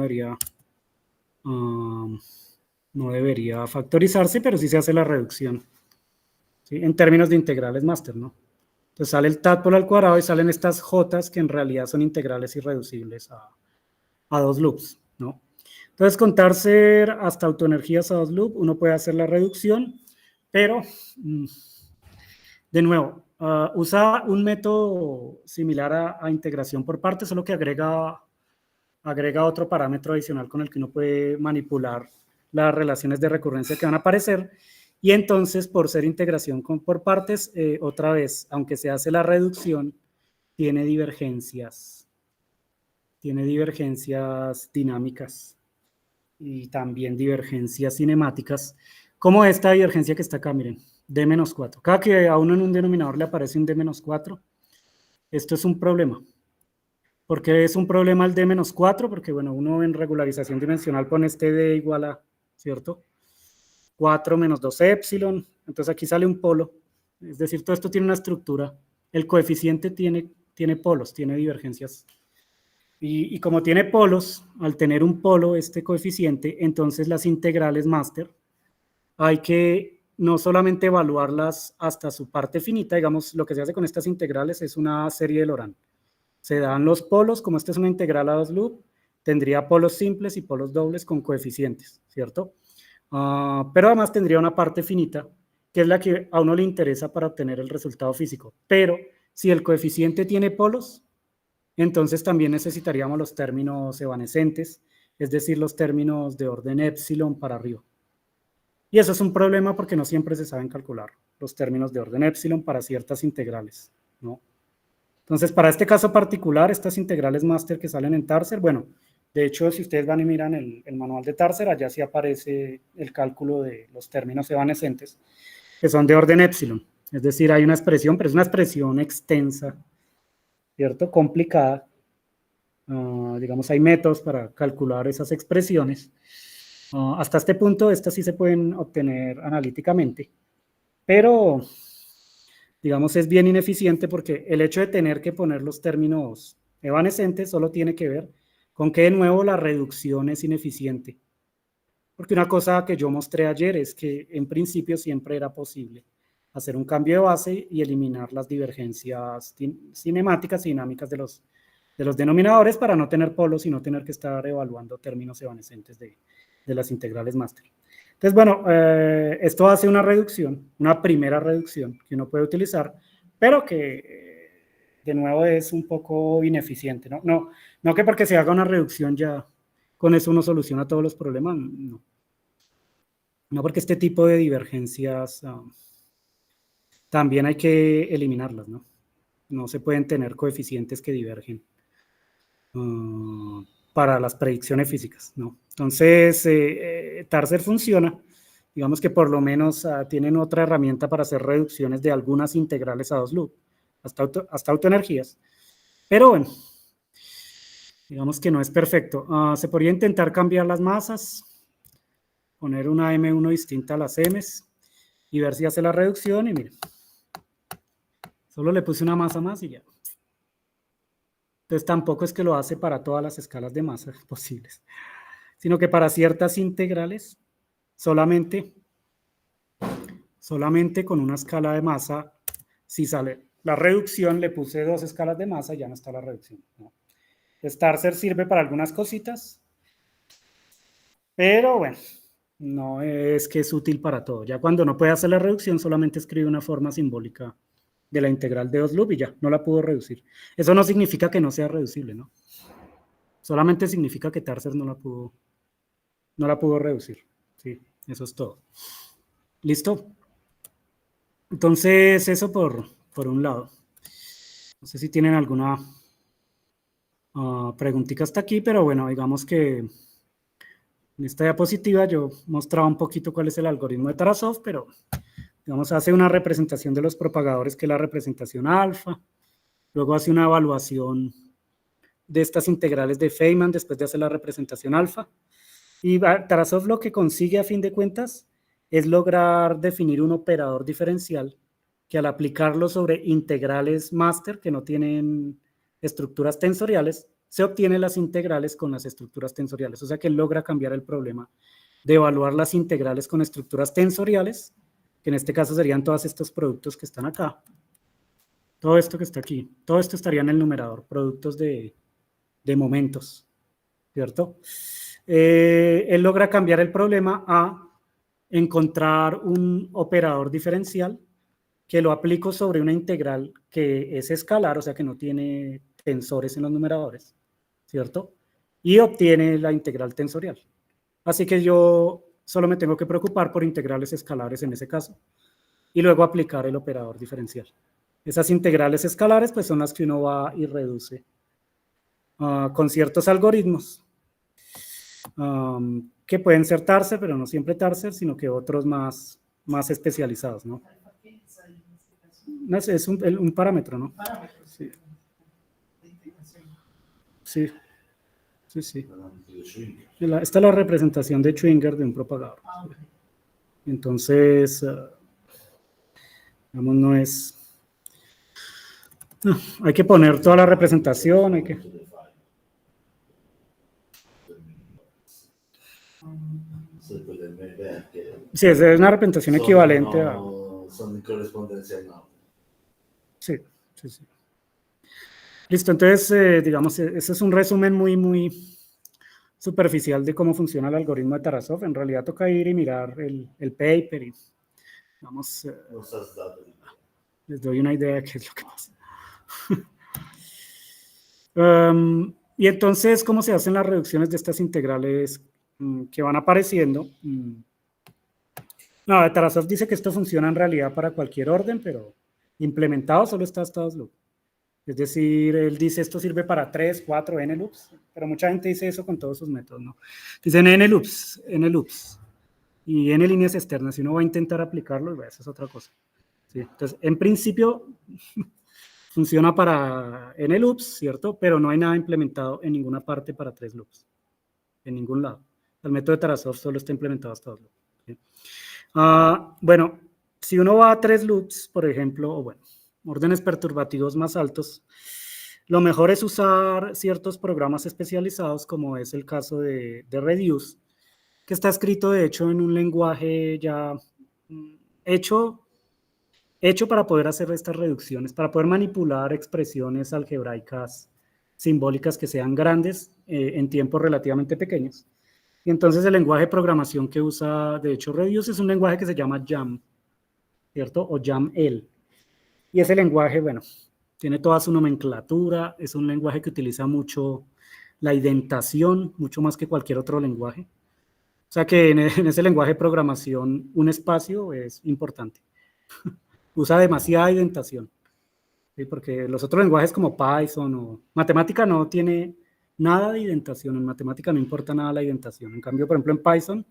debería factorizarse, pero sí se hace la reducción. ¿sí? En términos de integrales máster, ¿no? Entonces sale el tadpole al cuadrado y salen estas jotas que en realidad son integrales irreducibles a dos loops, ¿no? Entonces, con Tarser hasta autoenergías a dos loops, uno puede hacer la reducción, pero, de nuevo, usa un método similar a integración por partes, solo que agrega otro parámetro adicional con el que uno puede manipular las relaciones de recurrencia que van a aparecer. Y entonces, por ser integración por partes, otra vez, aunque se hace la reducción, tiene divergencias dinámicas y también divergencias cinemáticas, como esta divergencia que está acá, miren, D-4. Cada que a uno en un denominador le aparece un D-4, esto es un problema. ¿Por qué es un problema el D-4? Porque, bueno, uno en regularización dimensional pone este D igual a, ¿cierto? 4 menos 2 épsilon, entonces aquí sale un polo, es decir, todo esto tiene una estructura, el coeficiente tiene polos, tiene divergencias, y como tiene polos, al tener un polo, este coeficiente, entonces las integrales máster, hay que no solamente evaluarlas hasta su parte finita, digamos, lo que se hace con estas integrales es una serie de Laurent. Se dan los polos, como esta es una integral a dos loops, tendría polos simples y polos dobles con coeficientes, ¿cierto? Pero además tendría una parte finita, que es la que a uno le interesa para obtener el resultado físico. Pero si el coeficiente tiene polos, entonces también necesitaríamos los términos evanescentes, es decir, los términos de orden épsilon para arriba. Y eso es un problema porque no siempre se saben calcular los términos de orden épsilon para ciertas integrales, ¿no? Entonces, para este caso particular, estas integrales máster que salen en Tarser, bueno, de hecho, si ustedes van y miran el manual de Tarser, allá sí aparece el cálculo de los términos evanescentes, que son de orden épsilon. Es decir, hay una expresión, pero es una expresión extensa, ¿cierto? Complicada. Digamos, hay métodos para calcular esas expresiones. Hasta este punto, estas sí se pueden obtener analíticamente, pero, digamos, es bien ineficiente porque el hecho de tener que poner los términos evanescentes solo tiene que ver con que, de nuevo, la reducción es ineficiente. Porque una cosa que yo mostré ayer es que, en principio, siempre era posible hacer un cambio de base y eliminar las divergencias cinemáticas y dinámicas de los denominadores para no tener polos y no tener que estar evaluando términos evanescentes de las integrales máster. Entonces, bueno, esto hace una reducción, una primera reducción que uno puede utilizar, pero que, de nuevo, es un poco ineficiente, ¿no? No que porque se haga una reducción ya con eso uno soluciona todos los problemas, no. No, porque este tipo de divergencias también hay que eliminarlas, ¿no? No se pueden tener coeficientes que divergen para las predicciones físicas, ¿no? Entonces, Tarser funciona, digamos que por lo menos tienen otra herramienta para hacer reducciones de algunas integrales a dos loops, hasta autoenergías, pero bueno, digamos que no es perfecto. Se podría intentar cambiar las masas, poner una M1 distinta a las M's y ver si hace la reducción y miren, solo le puse una masa más y ya. Entonces tampoco es que lo hace para todas las escalas de masa posibles, sino que para ciertas integrales solamente con una escala de masa, si sale la reducción, le puse 2 escalas de masa y ya no está la reducción, ¿no? Tarser sirve para algunas cositas, pero bueno, no es que es útil para todo. Ya cuando no puede hacer la reducción, solamente escribe una forma simbólica de la integral de dos loops y ya, no la pudo reducir. Eso no significa que no sea reducible, ¿no? Solamente significa que Tarser no la pudo reducir. Sí, eso es todo. ¿Listo? Entonces, eso por un lado. No sé si tienen alguna preguntita hasta aquí, pero bueno, digamos que en esta diapositiva yo mostraba un poquito cuál es el algoritmo de Tarasov, pero digamos hace una representación de los propagadores, que es la representación alfa, luego hace una evaluación de estas integrales de Feynman después de hacer la representación alfa, y Tarasov lo que consigue a fin de cuentas es lograr definir un operador diferencial que, al aplicarlo sobre integrales máster que no tienen estructuras tensoriales, se obtienen las integrales con las estructuras tensoriales. O sea que logra cambiar el problema de evaluar las integrales con estructuras tensoriales, que en este caso serían todos estos productos que están acá. Todo esto que está aquí, todo esto estaría en el numerador, productos de momentos, ¿cierto? Él logra cambiar el problema a encontrar un operador diferencial que lo aplico sobre una integral que es escalar, o sea que no tiene tensores en los numeradores, ¿cierto? Y obtiene la integral tensorial. Así que yo solo me tengo que preocupar por integrales escalares en ese caso, y luego aplicar el operador diferencial. Esas integrales escalares pues son las que uno va y reduce con ciertos algoritmos que pueden ser Tarser, pero no siempre Tarser, sino que otros más especializados, ¿no? No, es un parámetro, ¿no? Sí. Sí, sí, sí. Esta es la representación de Schwinger de un propagador. Entonces, digamos, no es... No, hay que poner toda la representación, hay que... Sí, es una representación equivalente a... Son en correspondencia no. Sí, sí, sí. Listo, entonces, digamos, ese es un resumen muy superficial de cómo funciona el algoritmo de Tarasov. En realidad toca ir y mirar el paper y, vamos, les doy una idea de qué es lo que pasa. Y entonces, ¿cómo se hacen las reducciones de estas integrales que van apareciendo? No, Tarasov dice que esto funciona en realidad para cualquier orden, pero implementado solo está hasta 2 loops. Es decir, él dice esto sirve para 3, 4, n loops, pero mucha gente dice eso con todos sus métodos, ¿no? Dicen n loops, y n líneas externas. Si uno va a intentar aplicarlo, eso es otra cosa. ¿Sí? Entonces, en principio, funciona para n loops, ¿cierto? Pero no hay nada implementado en ninguna parte para 3 loops, en ningún lado. El método de Tarasov solo está implementado hasta 2 loops. ¿Sí? Bueno, si uno va a 3 loops, por ejemplo, o bueno, órdenes perturbativos más altos, lo mejor es usar ciertos programas especializados, como es el caso de Reduce, que está escrito de hecho en un lenguaje ya hecho para poder hacer estas reducciones, para poder manipular expresiones algebraicas simbólicas que sean grandes en tiempos relativamente pequeños. Y entonces el lenguaje de programación que usa, de hecho, Reduce es un lenguaje que se llama YAML, ¿cierto? O YAML. Y ese lenguaje, bueno, tiene toda su nomenclatura, es un lenguaje que utiliza mucho la indentación, mucho más que cualquier otro lenguaje. O sea que en ese lenguaje de programación un espacio es importante. Usa demasiada indentación, ¿sí? Porque los otros lenguajes como Python o matemática no tiene nada de indentación. En matemática no importa nada la indentación. En cambio, por ejemplo, en Python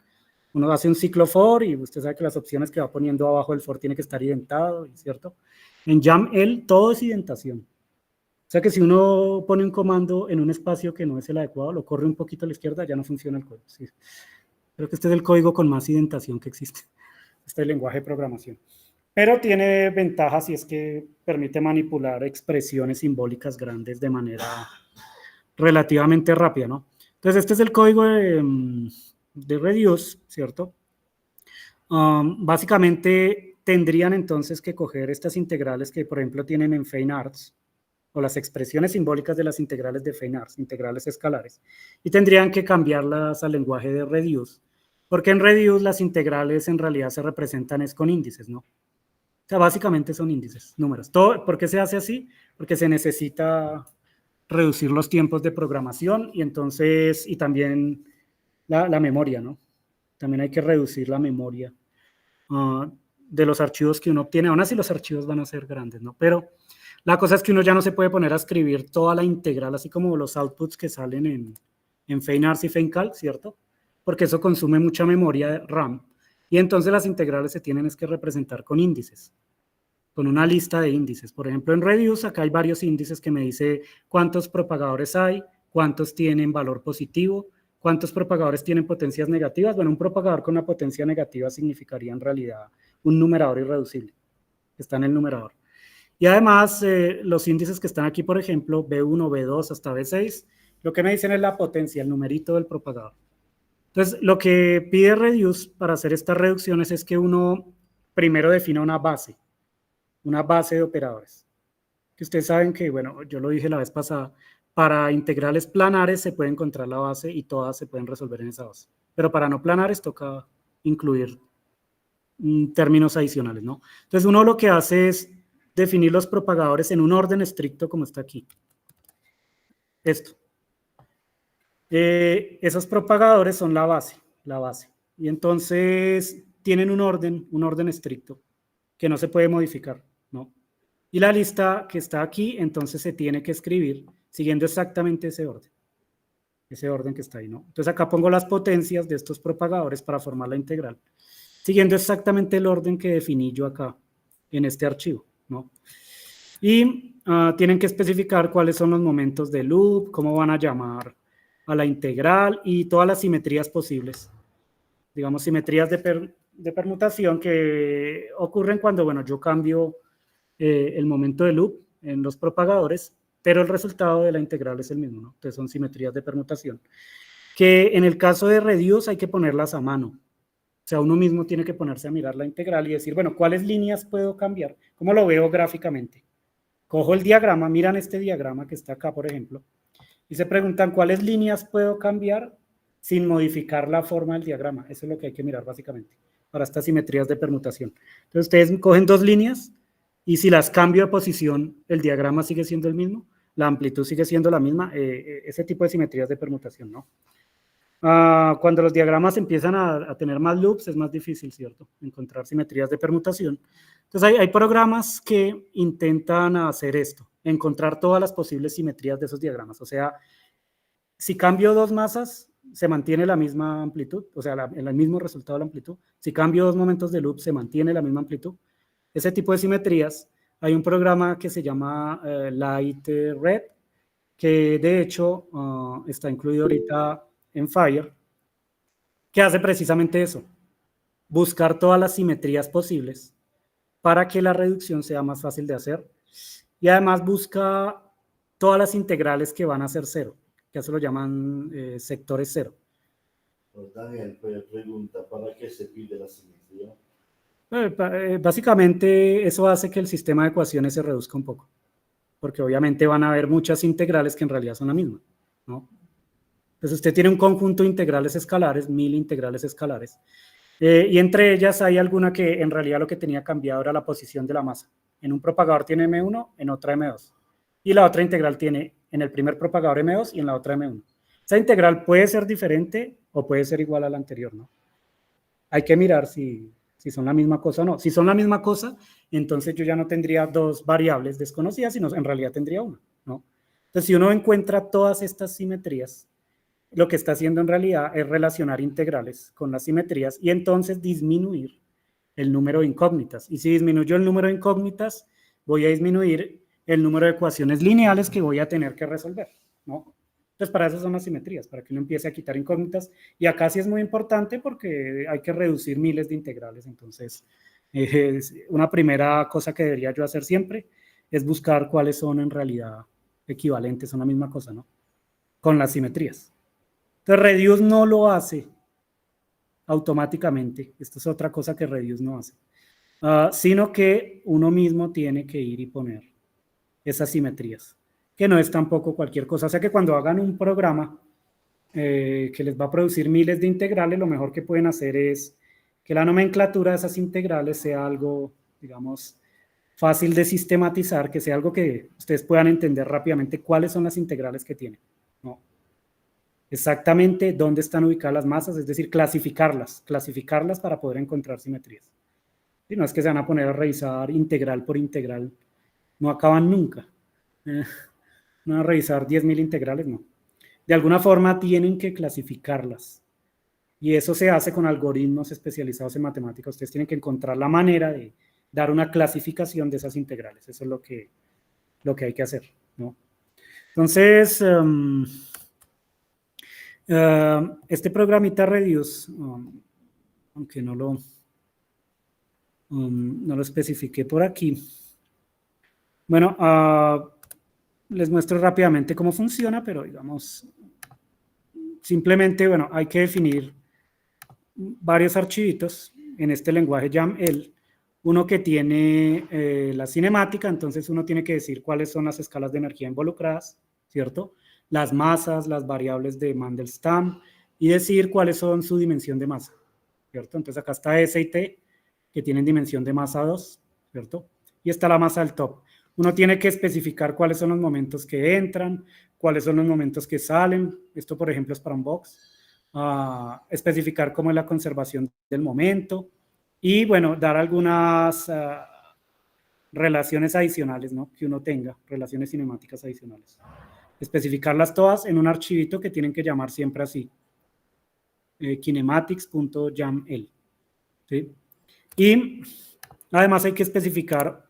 uno hace un ciclo for y usted sabe que las opciones que va poniendo abajo del for tiene que estar indentado, ¿cierto? En YAML todo es indentación. O sea que si uno pone un comando en un espacio que no es el adecuado, lo corre un poquito a la izquierda, ya no funciona el código. ¿Sí? Creo que este es el código con más indentación que existe. Este es el lenguaje de programación. Pero tiene ventajas y es que permite manipular expresiones simbólicas grandes de manera relativamente rápida, ¿no? Entonces, este es el código de Reduce, ¿cierto? Básicamente tendrían entonces que coger estas integrales que, por ejemplo, tienen en Feinarts, o las expresiones simbólicas de las integrales de Feinarts, integrales escalares, y tendrían que cambiarlas al lenguaje de Reduce, porque en Reduce las integrales en realidad se representan es con índices, ¿no? O sea, básicamente son índices, números. ¿Por qué se hace así? Porque se necesita reducir los tiempos de programación y entonces, y también la memoria, ¿no? También hay que reducir la memoria de los archivos que uno obtiene. Aún así los archivos van a ser grandes, ¿no? Pero la cosa es que uno ya no se puede poner a escribir toda la integral, así como los outputs que salen en Feinarts y Feincalc, ¿cierto? Porque eso consume mucha memoria RAM. Y entonces las integrales se tienen que representar con índices, con una lista de índices. Por ejemplo, en Reduce acá hay varios índices que me dice cuántos propagadores hay, cuántos tienen valor positivo, cuántos propagadores tienen potencias negativas. Bueno, un propagador con una potencia negativa significaría en realidad un numerador irreducible, que está en el numerador. Y además, los índices que están aquí, por ejemplo, B1, B2 hasta B6, lo que me dicen es la potencia, el numerito del propagador. Entonces, lo que pide Reduce para hacer estas reducciones es que uno primero defina una base de operadores. Que ustedes saben que, bueno, yo lo dije la vez pasada, para integrales planares se puede encontrar la base y todas se pueden resolver en esa base. Pero para no planares toca incluir términos adicionales, ¿no? Entonces uno lo que hace es definir los propagadores en un orden estricto como está aquí. Esto. Esos propagadores son la base. Y entonces tienen un orden estricto que no se puede modificar, ¿no? Y la lista que está aquí, entonces se tiene que escribir siguiendo exactamente ese orden que está ahí, ¿no? Entonces acá pongo las potencias de estos propagadores para formar la integral, siguiendo exactamente el orden que definí yo acá en este archivo, ¿no? Y tienen que especificar cuáles son los momentos de loop, cómo van a llamar a la integral y todas las simetrías posibles. Digamos, simetrías de permutación que ocurren cuando, bueno, yo cambio el momento de loop en los propagadores, pero el resultado de la integral es el mismo, ¿no? Entonces son simetrías de permutación. Que en el caso de reduce hay que ponerlas a mano. O sea, uno mismo tiene que ponerse a mirar la integral y decir, bueno, ¿cuáles líneas puedo cambiar? ¿Cómo lo veo gráficamente? Cojo el diagrama, miran este diagrama que está acá, por ejemplo, y se preguntan cuáles líneas puedo cambiar sin modificar la forma del diagrama. Eso es lo que hay que mirar básicamente para estas simetrías de permutación. Entonces ustedes cogen dos líneas y si las cambio de posición, el diagrama sigue siendo el mismo, la amplitud sigue siendo la misma, ese tipo de simetrías de permutación, ¿no? Cuando los diagramas empiezan a tener más loops es más difícil, ¿cierto? Encontrar simetrías de permutación. Entonces hay programas que intentan hacer esto, encontrar todas las posibles simetrías de esos diagramas. O sea, si cambio dos masas, se mantiene la misma amplitud, o sea, el mismo resultado de la amplitud. Si cambio dos momentos de loop, se mantiene la misma amplitud. Ese tipo de simetrías, hay un programa que se llama Light-Red, que de hecho está incluido ahorita en Fire, que hace precisamente eso, buscar todas las simetrías posibles para que la reducción sea más fácil de hacer y además busca todas las integrales que van a ser cero, que eso lo llaman sectores cero. Daniel, pregunta, ¿para qué se pide la simetría? Básicamente eso hace que el sistema de ecuaciones se reduzca un poco, porque obviamente van a haber muchas integrales que en realidad son la misma, ¿no? Entonces usted tiene un conjunto de integrales escalares, 1000 integrales escalares, y entre ellas hay alguna que en realidad lo que tenía cambiado era la posición de la masa. En un propagador tiene M1, en otra M2. Y la otra integral tiene en el primer propagador M2 y en la otra M1. Esa integral puede ser diferente o puede ser igual a la anterior, ¿no? Hay que mirar si son la misma cosa o no. Si son la misma cosa, entonces yo ya no tendría dos variables desconocidas, sino en realidad tendría una, ¿no? Entonces, si uno encuentra todas estas simetrías, lo que está haciendo en realidad es relacionar integrales con las simetrías y entonces disminuir el número de incógnitas. Y si disminuyo el número de incógnitas, voy a disminuir el número de ecuaciones lineales que voy a tener que resolver, ¿no? Entonces, para eso son las simetrías, para que uno empiece a quitar incógnitas. Y acá sí es muy importante porque hay que reducir miles de integrales. Entonces, una primera cosa que debería yo hacer siempre es buscar cuáles son en realidad equivalentes, son la misma cosa, ¿no? Con las simetrías. Entonces, Reduce no lo hace automáticamente. Esto es otra cosa que Reduce no hace. Sino que uno mismo tiene que ir y poner esas simetrías, que no es tampoco cualquier cosa. O sea que cuando hagan un programa que les va a producir miles de integrales, lo mejor que pueden hacer es que la nomenclatura de esas integrales sea algo, digamos, fácil de sistematizar, que sea algo que ustedes puedan entender rápidamente cuáles son las integrales que tienen, ¿no? Exactamente dónde están ubicadas las masas, es decir, clasificarlas para poder encontrar simetrías. Y no es que se van a poner a revisar integral por integral, no acaban nunca. No van a revisar 10.000 integrales, no. De alguna forma tienen que clasificarlas. Y eso se hace con algoritmos especializados en matemáticas. Ustedes tienen que encontrar la manera de dar una clasificación de esas integrales. Eso es lo que hay que hacer, ¿no? Entonces, este programita Reduce, aunque no lo especifiqué por aquí. Bueno, les muestro rápidamente cómo funciona, pero digamos, simplemente, bueno, hay que definir varios archivitos en este lenguaje YAML uno que tiene la cinemática, entonces uno tiene que decir cuáles son las escalas de energía involucradas, ¿cierto? Las masas, las variables de Mandelstam, y decir cuáles son su dimensión de masa, ¿cierto? Entonces acá está S y T, que tienen dimensión de masa 2, ¿cierto? Y está la masa del top. Uno tiene que especificar cuáles son los momentos que entran, cuáles son los momentos que salen. Esto, por ejemplo, es para un box. Especificar cómo es la conservación del momento. Y, bueno, dar algunas relaciones adicionales, ¿no? Que uno tenga, relaciones cinemáticas adicionales. Especificarlas todas en un archivito que tienen que llamar siempre así. Kinematics.yaml. ¿Sí? Y además hay que especificar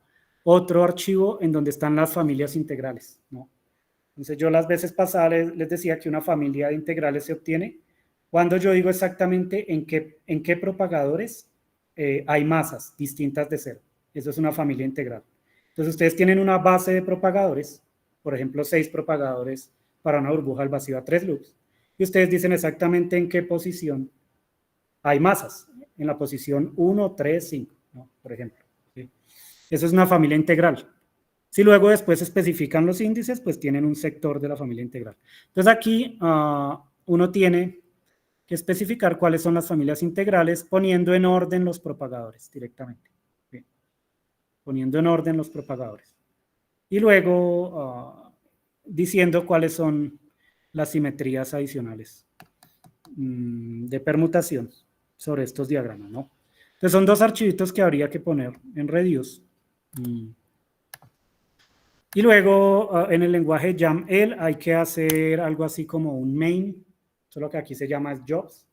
otro archivo en donde están las familias integrales, ¿no? Entonces yo las veces pasadas les decía que una familia de integrales se obtiene cuando yo digo exactamente en qué propagadores hay masas distintas de cero. Eso es una familia integral. Entonces ustedes tienen una base de propagadores, por ejemplo 6 propagadores para una burbuja al vacío a 3 loops, y ustedes dicen exactamente en qué posición hay masas, en la posición 1, 3, 5, ¿no? Por ejemplo. ¿Sí? Eso es una familia integral. Si luego después especifican los índices, pues tienen un sector de la familia integral. Entonces aquí uno tiene que especificar cuáles son las familias integrales poniendo en orden los propagadores directamente. ¿Sí? Poniendo en orden los propagadores. Y luego diciendo cuáles son las simetrías adicionales de permutación sobre estos diagramas, ¿no? Entonces son 2 archivitos que habría que poner en Reduce. Y luego en el lenguaje YAML hay que hacer algo así como un main, solo que aquí se llama jobs,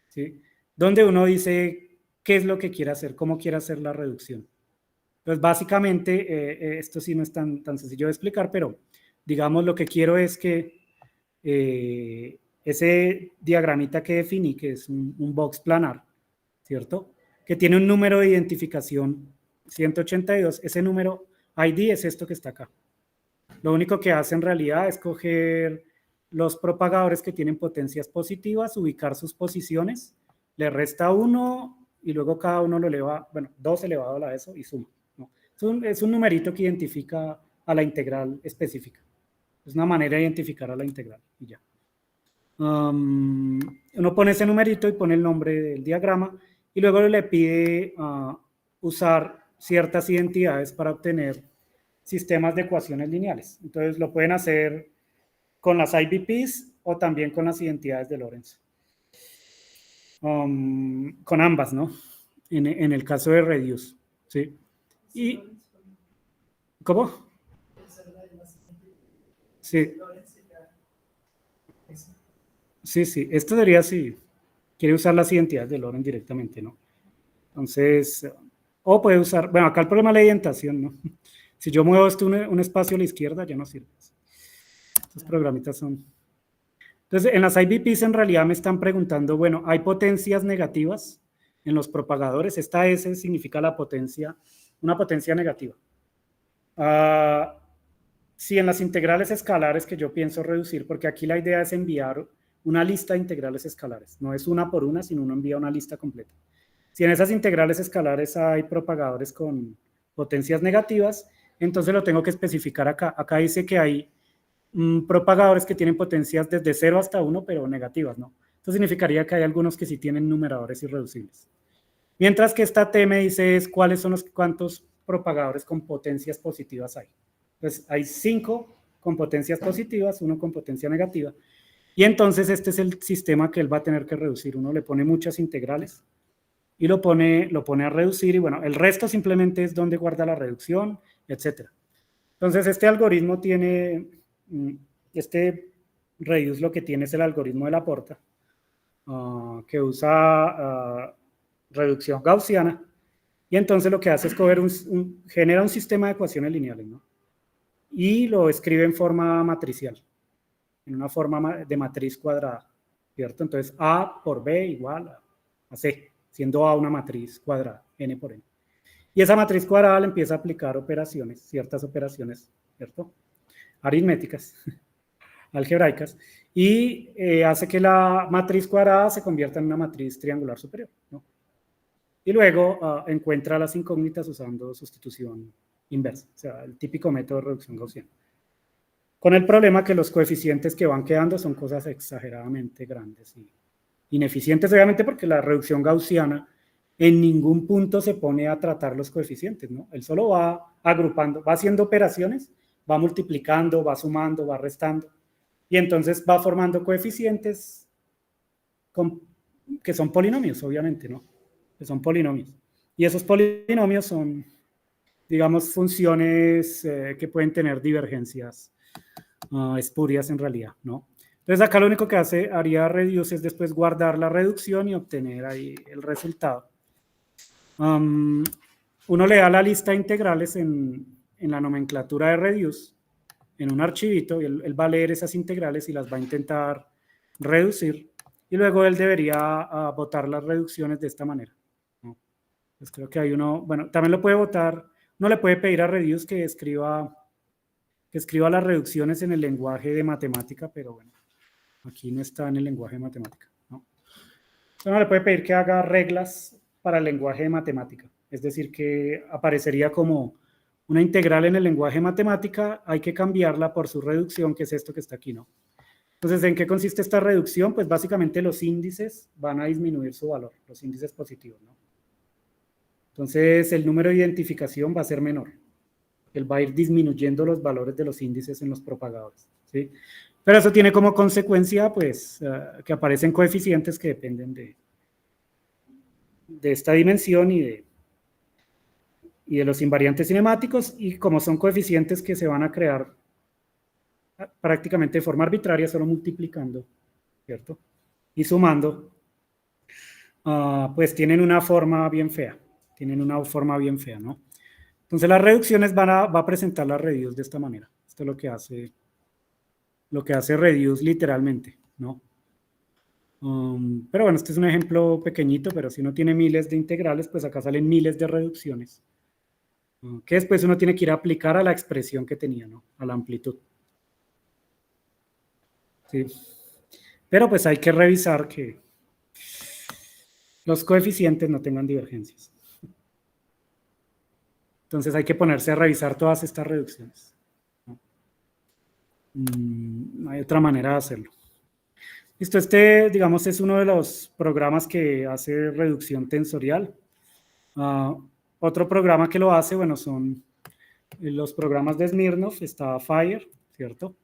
¿sí? Donde uno dice qué es lo que quiere hacer, cómo quiere hacer la reducción. Entonces básicamente esto sí no es tan sencillo de explicar, pero digamos lo que quiero es que ese diagramita que definí, que es un box planar, ¿cierto? Que tiene un número de identificación 182, ese número ID es esto que está acá. Lo único que hace en realidad es coger los propagadores que tienen potencias positivas, ubicar sus posiciones, le resta 1 y luego cada uno lo eleva, bueno, 2 elevado a la eso y suma, ¿no? Es un numerito que identifica a la integral específica. Es una manera de identificar a la integral y ya. Uno pone ese numerito y pone el nombre del diagrama y luego le pide usar ciertas identidades para obtener sistemas de ecuaciones lineales. Entonces lo pueden hacer con las IBPs o también con las identidades de Lorentz. Con ambas, ¿no? En el caso de Reduce, ¿sí? Y, ¿cómo? Sí. Sí, sí, esto debería, sí, quiere usar las identidades de Lorentz directamente, ¿no? Entonces, o puede usar, bueno, acá el problema es la indentación, ¿no? Si yo muevo esto un espacio a la izquierda, ya no sirve. Estos programitas son... Entonces, en las IBPs en realidad me están preguntando, bueno, ¿hay potencias negativas en los propagadores? Esta S significa la potencia, una potencia negativa. Si en las integrales escalares que yo pienso reducir, porque aquí la idea es enviar una lista de integrales escalares, no es una por una, sino uno envía una lista completa. Si en esas integrales escalares hay propagadores con potencias negativas, entonces lo tengo que especificar acá. Acá dice que hay propagadores que tienen potencias desde 0 hasta 1, pero negativas, ¿no? Esto significaría que hay algunos que sí tienen numeradores irreducibles. Mientras que esta T me dice es cuántos propagadores con potencias positivas hay. Entonces hay 5 con potencias positivas, 1 con potencia negativa. Y entonces este es el sistema que él va a tener que reducir. Uno le pone muchas integrales y lo pone a reducir y bueno, el resto simplemente es donde guarda la reducción, etc. Entonces este algoritmo tiene, este reduce lo que tiene es el algoritmo de Laporta, que usa reducción gaussiana y entonces lo que hace es genera un sistema de ecuaciones lineales, ¿no? Y lo escribe en forma matricial, en una forma de matriz cuadrada, ¿cierto? Entonces A por B igual a C, siendo A una matriz cuadrada, N por N. Y esa matriz cuadrada le empieza a aplicar operaciones, ciertas operaciones, ¿cierto? Aritméticas, algebraicas, y hace que la matriz cuadrada se convierta en una matriz triangular superior, ¿no? y luego encuentra las incógnitas usando sustitución inversa, o sea, el típico método de reducción gaussiana. Con el problema que los coeficientes que van quedando son cosas exageradamente grandes y ineficientes, obviamente, porque la reducción gaussiana en ningún punto se pone a tratar los coeficientes, ¿no? Él solo va agrupando, va haciendo operaciones, va multiplicando, va sumando, va restando, y entonces va formando coeficientes que son polinomios, obviamente, ¿no? Que son polinomios. Y esos polinomios son, digamos, funciones que pueden tener divergencias espurias en realidad, ¿no? Entonces acá lo único que haría reduce es después guardar la reducción y obtener ahí el resultado. Uno le da la lista de integrales en la nomenclatura de reduce, en un archivito, y él va a leer esas integrales y las va a intentar reducir, y luego él debería botar las reducciones de esta manera, ¿no? Pues creo que hay uno, bueno, también lo puede botar, uno le puede pedir a reduce que escriba las reducciones en el lenguaje de matemática, pero bueno, aquí no está en el lenguaje de matemática, ¿no? Entonces uno le puede pedir que haga reglas para el lenguaje de matemática, es decir, que aparecería como una integral en el lenguaje de matemática, hay que cambiarla por su reducción, que es esto que está aquí, ¿no? Entonces, ¿en qué consiste esta reducción? Pues básicamente los índices van a disminuir su valor, los índices positivos, ¿no? Entonces, el número de identificación va a ser menor. Él va a ir disminuyendo los valores de los índices en los propagadores, ¿sí? Pero eso tiene como consecuencia, pues, que aparecen coeficientes que dependen de esta dimensión y de los invariantes cinemáticos, y como son coeficientes que se van a crear prácticamente de forma arbitraria, solo multiplicando, ¿cierto? Y sumando, pues tienen una forma bien fea, ¿no? Entonces las reducciones va a presentar las reduce de esta manera. Esto es lo que hace reduce literalmente, ¿no? Pero bueno, este es un ejemplo pequeñito, pero si uno tiene miles de integrales, pues acá salen miles de reducciones, que después uno tiene que ir a aplicar a la expresión que tenía, ¿no? A la amplitud. Sí. Pero pues hay que revisar que los coeficientes no tengan divergencias. Entonces hay que ponerse a revisar todas estas reducciones, ¿no? No hay otra manera de hacerlo. Listo, digamos, es uno de los programas que hace reducción tensorial. Otro programa que lo hace, bueno, son los programas de Smirnov, está Fire, ¿cierto?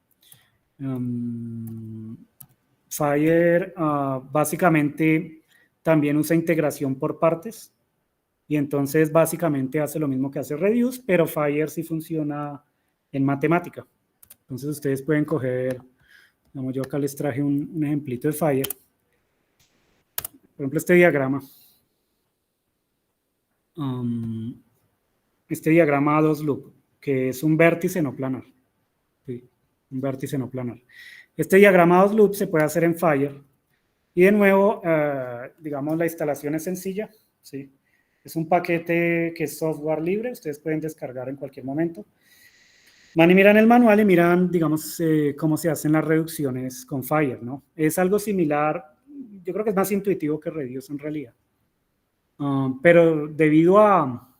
Fire básicamente también usa integración por partes, y entonces básicamente hace lo mismo que hace Reduce, pero Fire sí funciona en matemática. Entonces ustedes pueden coger, digamos, yo acá les traje un ejemplito de Fire. Por ejemplo, este diagrama. Este diagrama A2 loop, que es un vértice no planar. Sí, un vértice no planar. Este diagrama A2 loop se puede hacer en Fire. Y de nuevo, digamos, la instalación es sencilla, ¿sí? Es un paquete que es software libre, ustedes pueden descargar en cualquier momento. Van y miran el manual y miran, digamos, cómo se hacen las reducciones con Fire, ¿no? Es algo similar, yo creo que es más intuitivo que Reduce en realidad. Pero debido a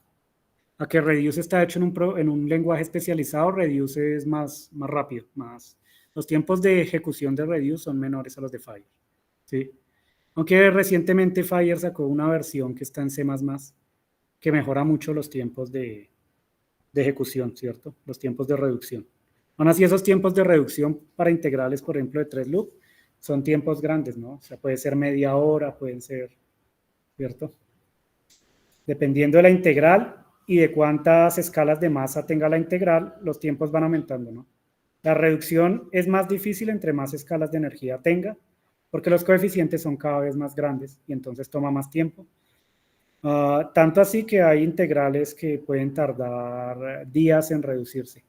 que Reduce está hecho en un lenguaje especializado, Reduce es más rápido, los tiempos de ejecución de Reduce son menores a los de Fire, ¿sí? Aunque recientemente Fire sacó una versión que está en C++, que mejora mucho los tiempos de ejecución, ¿cierto? Los tiempos de reducción. Aún así, esos tiempos de reducción para integrales, por ejemplo, de 3 loops, son tiempos grandes, ¿no? O sea, puede ser media hora, pueden ser, ¿cierto? Dependiendo de la integral y de cuántas escalas de masa tenga la integral, los tiempos van aumentando, ¿no? La reducción es más difícil entre más escalas de energía tenga, porque los coeficientes son cada vez más grandes y entonces toma más tiempo. Tanto así que hay integrales que pueden tardar días en reducirse,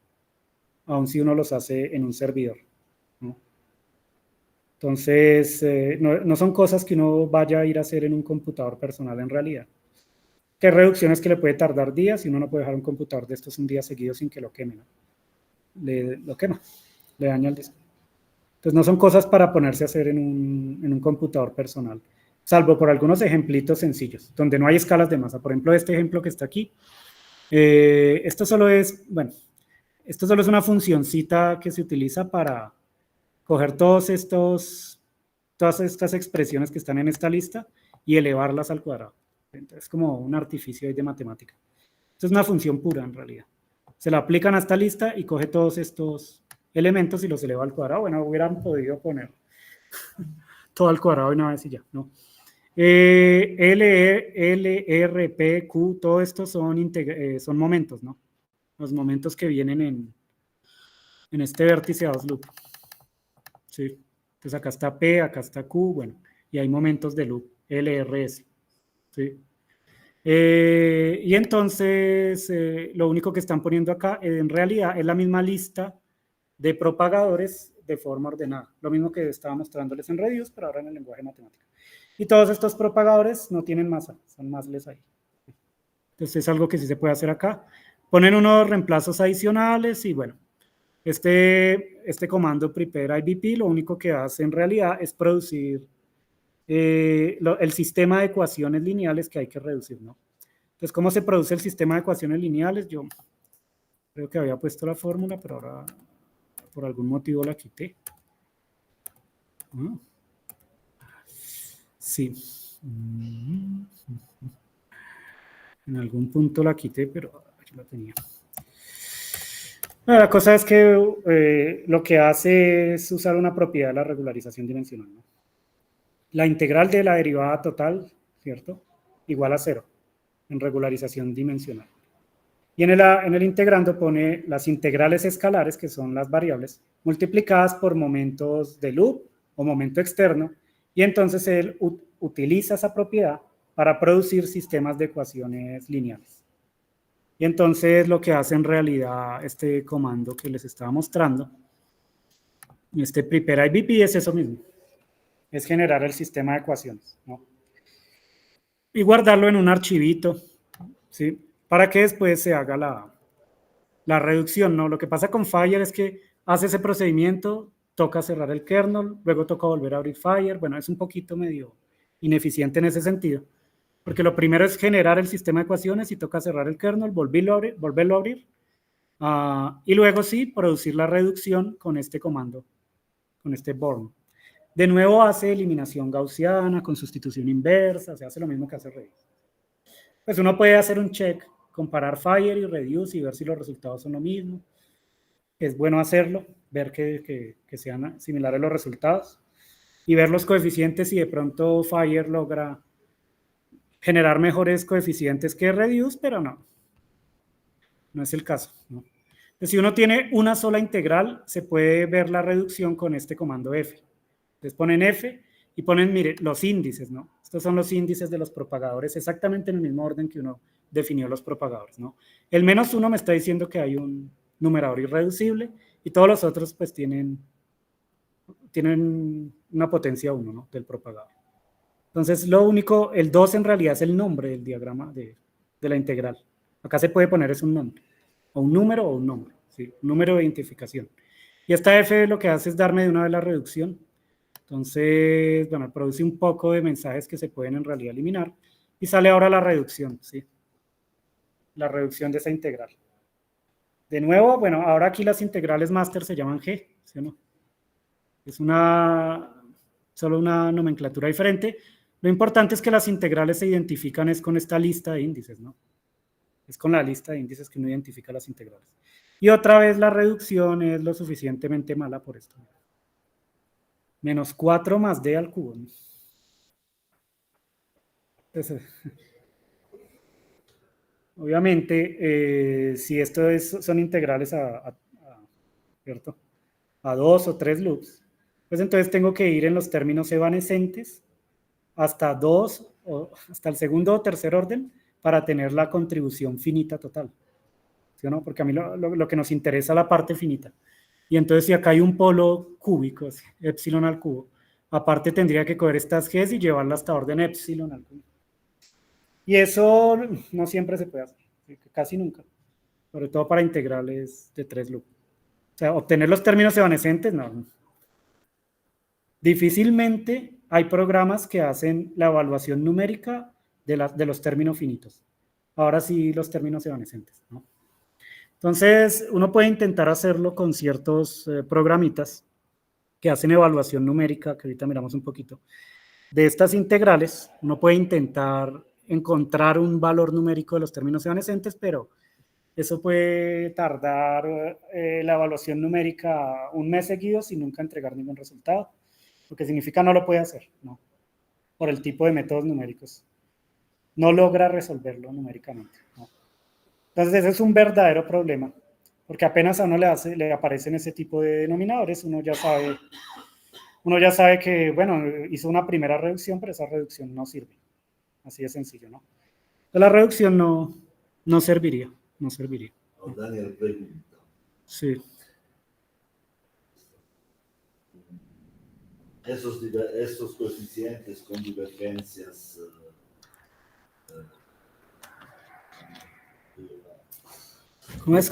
aun si uno los hace en un servidor, ¿no? Entonces, no son cosas que uno vaya a ir a hacer en un computador personal en realidad. Que hay reducciones que le puede tardar días y uno no puede dejar un computador de estos un día seguido sin que lo queme, ¿no? Lo quema, le daña el disco. Entonces no son cosas para ponerse a hacer en un computador personal. salvo por algunos ejemplitos sencillos, donde no hay escalas de masa. Por ejemplo, este ejemplo que está aquí, esto solo es, bueno, esto solo es una funcioncita que se utiliza para coger todas estas expresiones que están en esta lista y elevarlas al cuadrado. Entonces, es como un artificio ahí de matemática. Esto es una función pura, en realidad. Se la aplican a esta lista y coge todos estos elementos y los eleva al cuadrado. Bueno, hubieran podido poner todo al cuadrado de una vez y ya, ¿no? L, R, P, Q, todo esto son momentos, ¿no? Los momentos que vienen en este vértice a 2 loop. ¿Sí? Entonces acá está P, acá está Q, bueno, y hay momentos de loop, L, R, S. ¿Sí? Y entonces lo único que están poniendo acá en realidad es la misma lista de propagadores de forma ordenada. Lo mismo que estaba mostrándoles en Reduce, pero ahora en el lenguaje matemático. Y todos estos propagadores no tienen masa, son massless ahí. Entonces es algo que sí se puede hacer acá. Ponen unos reemplazos adicionales y bueno, este comando prepare IBP lo único que hace en realidad es producir el sistema de ecuaciones lineales que hay que reducir, ¿no? Entonces, ¿cómo se produce el sistema de ecuaciones lineales? Yo creo que había puesto la fórmula, pero ahora por algún motivo la quité. Sí. En algún punto la quité, pero yo la tenía. La cosa es que lo que hace es usar una propiedad de la regularización dimensional, ¿no? La integral de la derivada total, ¿cierto? Igual a 0 en regularización dimensional. Y en el integrando pone las integrales escalares, que son las variables, multiplicadas por momentos de loop o momento externo, y entonces él utiliza esa propiedad para producir sistemas de ecuaciones lineales. Y entonces lo que hace en realidad este comando que les estaba mostrando, este prepare IBP, es eso mismo, es generar el sistema de ecuaciones, ¿no? Y guardarlo en un archivito, ¿sí? Para que después se haga la reducción, ¿no? Lo que pasa con Fire es que hace ese procedimiento, toca cerrar el kernel, luego toca volver a abrir Fire. Bueno, es un poquito medio ineficiente en ese sentido, porque lo primero es generar el sistema de ecuaciones y toca cerrar el kernel, volverlo a abrir, y luego sí, producir la reducción con este comando, con este born. De nuevo hace eliminación gaussiana con sustitución inversa, se hace lo mismo que hace Redis. Pues uno puede hacer un check, comparar Fire y Reduce y ver si los resultados son lo mismo. Es bueno hacerlo, ver que sean similares los resultados y ver los coeficientes si de pronto Fire logra generar mejores coeficientes que Reduce, pero no es el caso, ¿no? Entonces, si uno tiene una sola integral, se puede ver la reducción con este comando F. Entonces ponen F y ponen, mire, los índices, ¿no? Estos son los índices de los propagadores, exactamente en el mismo orden que uno definió los propagadores, ¿no? El -1 me está diciendo que hay un numerador irreducible y todos los otros pues tienen una potencia 1, ¿no? Del propagador. Entonces lo único, el 2 en realidad es el nombre del diagrama de la integral. Acá se puede poner es un nombre, o un número o un nombre, ¿sí? Un número de identificación. Y esta F lo que hace es darme de una vez la reducción. Entonces, bueno, produce un poco de mensajes que se pueden en realidad eliminar y sale ahora la reducción, ¿sí? La reducción de esa integral. De nuevo, bueno, ahora aquí las integrales máster se llaman G, ¿sí o no? Es solo una nomenclatura diferente. Lo importante es que las integrales se identifican es con esta lista de índices, ¿no? Es con la lista de índices que uno identifica las integrales. Y otra vez la reducción es lo suficientemente mala por esto. -4 más d al cubo, ¿no? Entonces, obviamente, si esto son integrales ¿cierto? A 2 o 3 loops, pues entonces tengo que ir en los términos evanescentes hasta hasta el segundo o tercer orden para tener la contribución finita total, ¿sí o no? Porque a mí lo que nos interesa es la parte finita. Y entonces si acá hay un polo cúbico, epsilon al cubo, aparte tendría que coger estas Gs y llevarlas hasta orden epsilon al cubo. Y eso no siempre se puede hacer, casi nunca, sobre todo para integrales de 3 loops. O sea, obtener los términos evanescentes, no. Difícilmente hay programas que hacen la evaluación numérica de los términos finitos. Ahora sí los términos evanescentes, ¿no? Entonces, uno puede intentar hacerlo con ciertos programitas que hacen evaluación numérica, que ahorita miramos un poquito, de estas integrales. Uno puede intentar encontrar un valor numérico de los términos evanescentes, pero eso puede tardar la evaluación numérica un mes seguido sin nunca entregar ningún resultado, lo que significa no lo puede hacer, ¿no? Por el tipo de métodos numéricos. No logra resolverlo numéricamente, ¿no? Entonces ese es un verdadero problema, porque apenas a uno le aparecen ese tipo de denominadores, uno ya sabe que, bueno, hizo una primera reducción, pero esa reducción no sirve. Así de sencillo, ¿no? Entonces, la reducción no serviría. Daniel pregunta. Sí. Esos coeficientes con divergencias ¿Cómo es?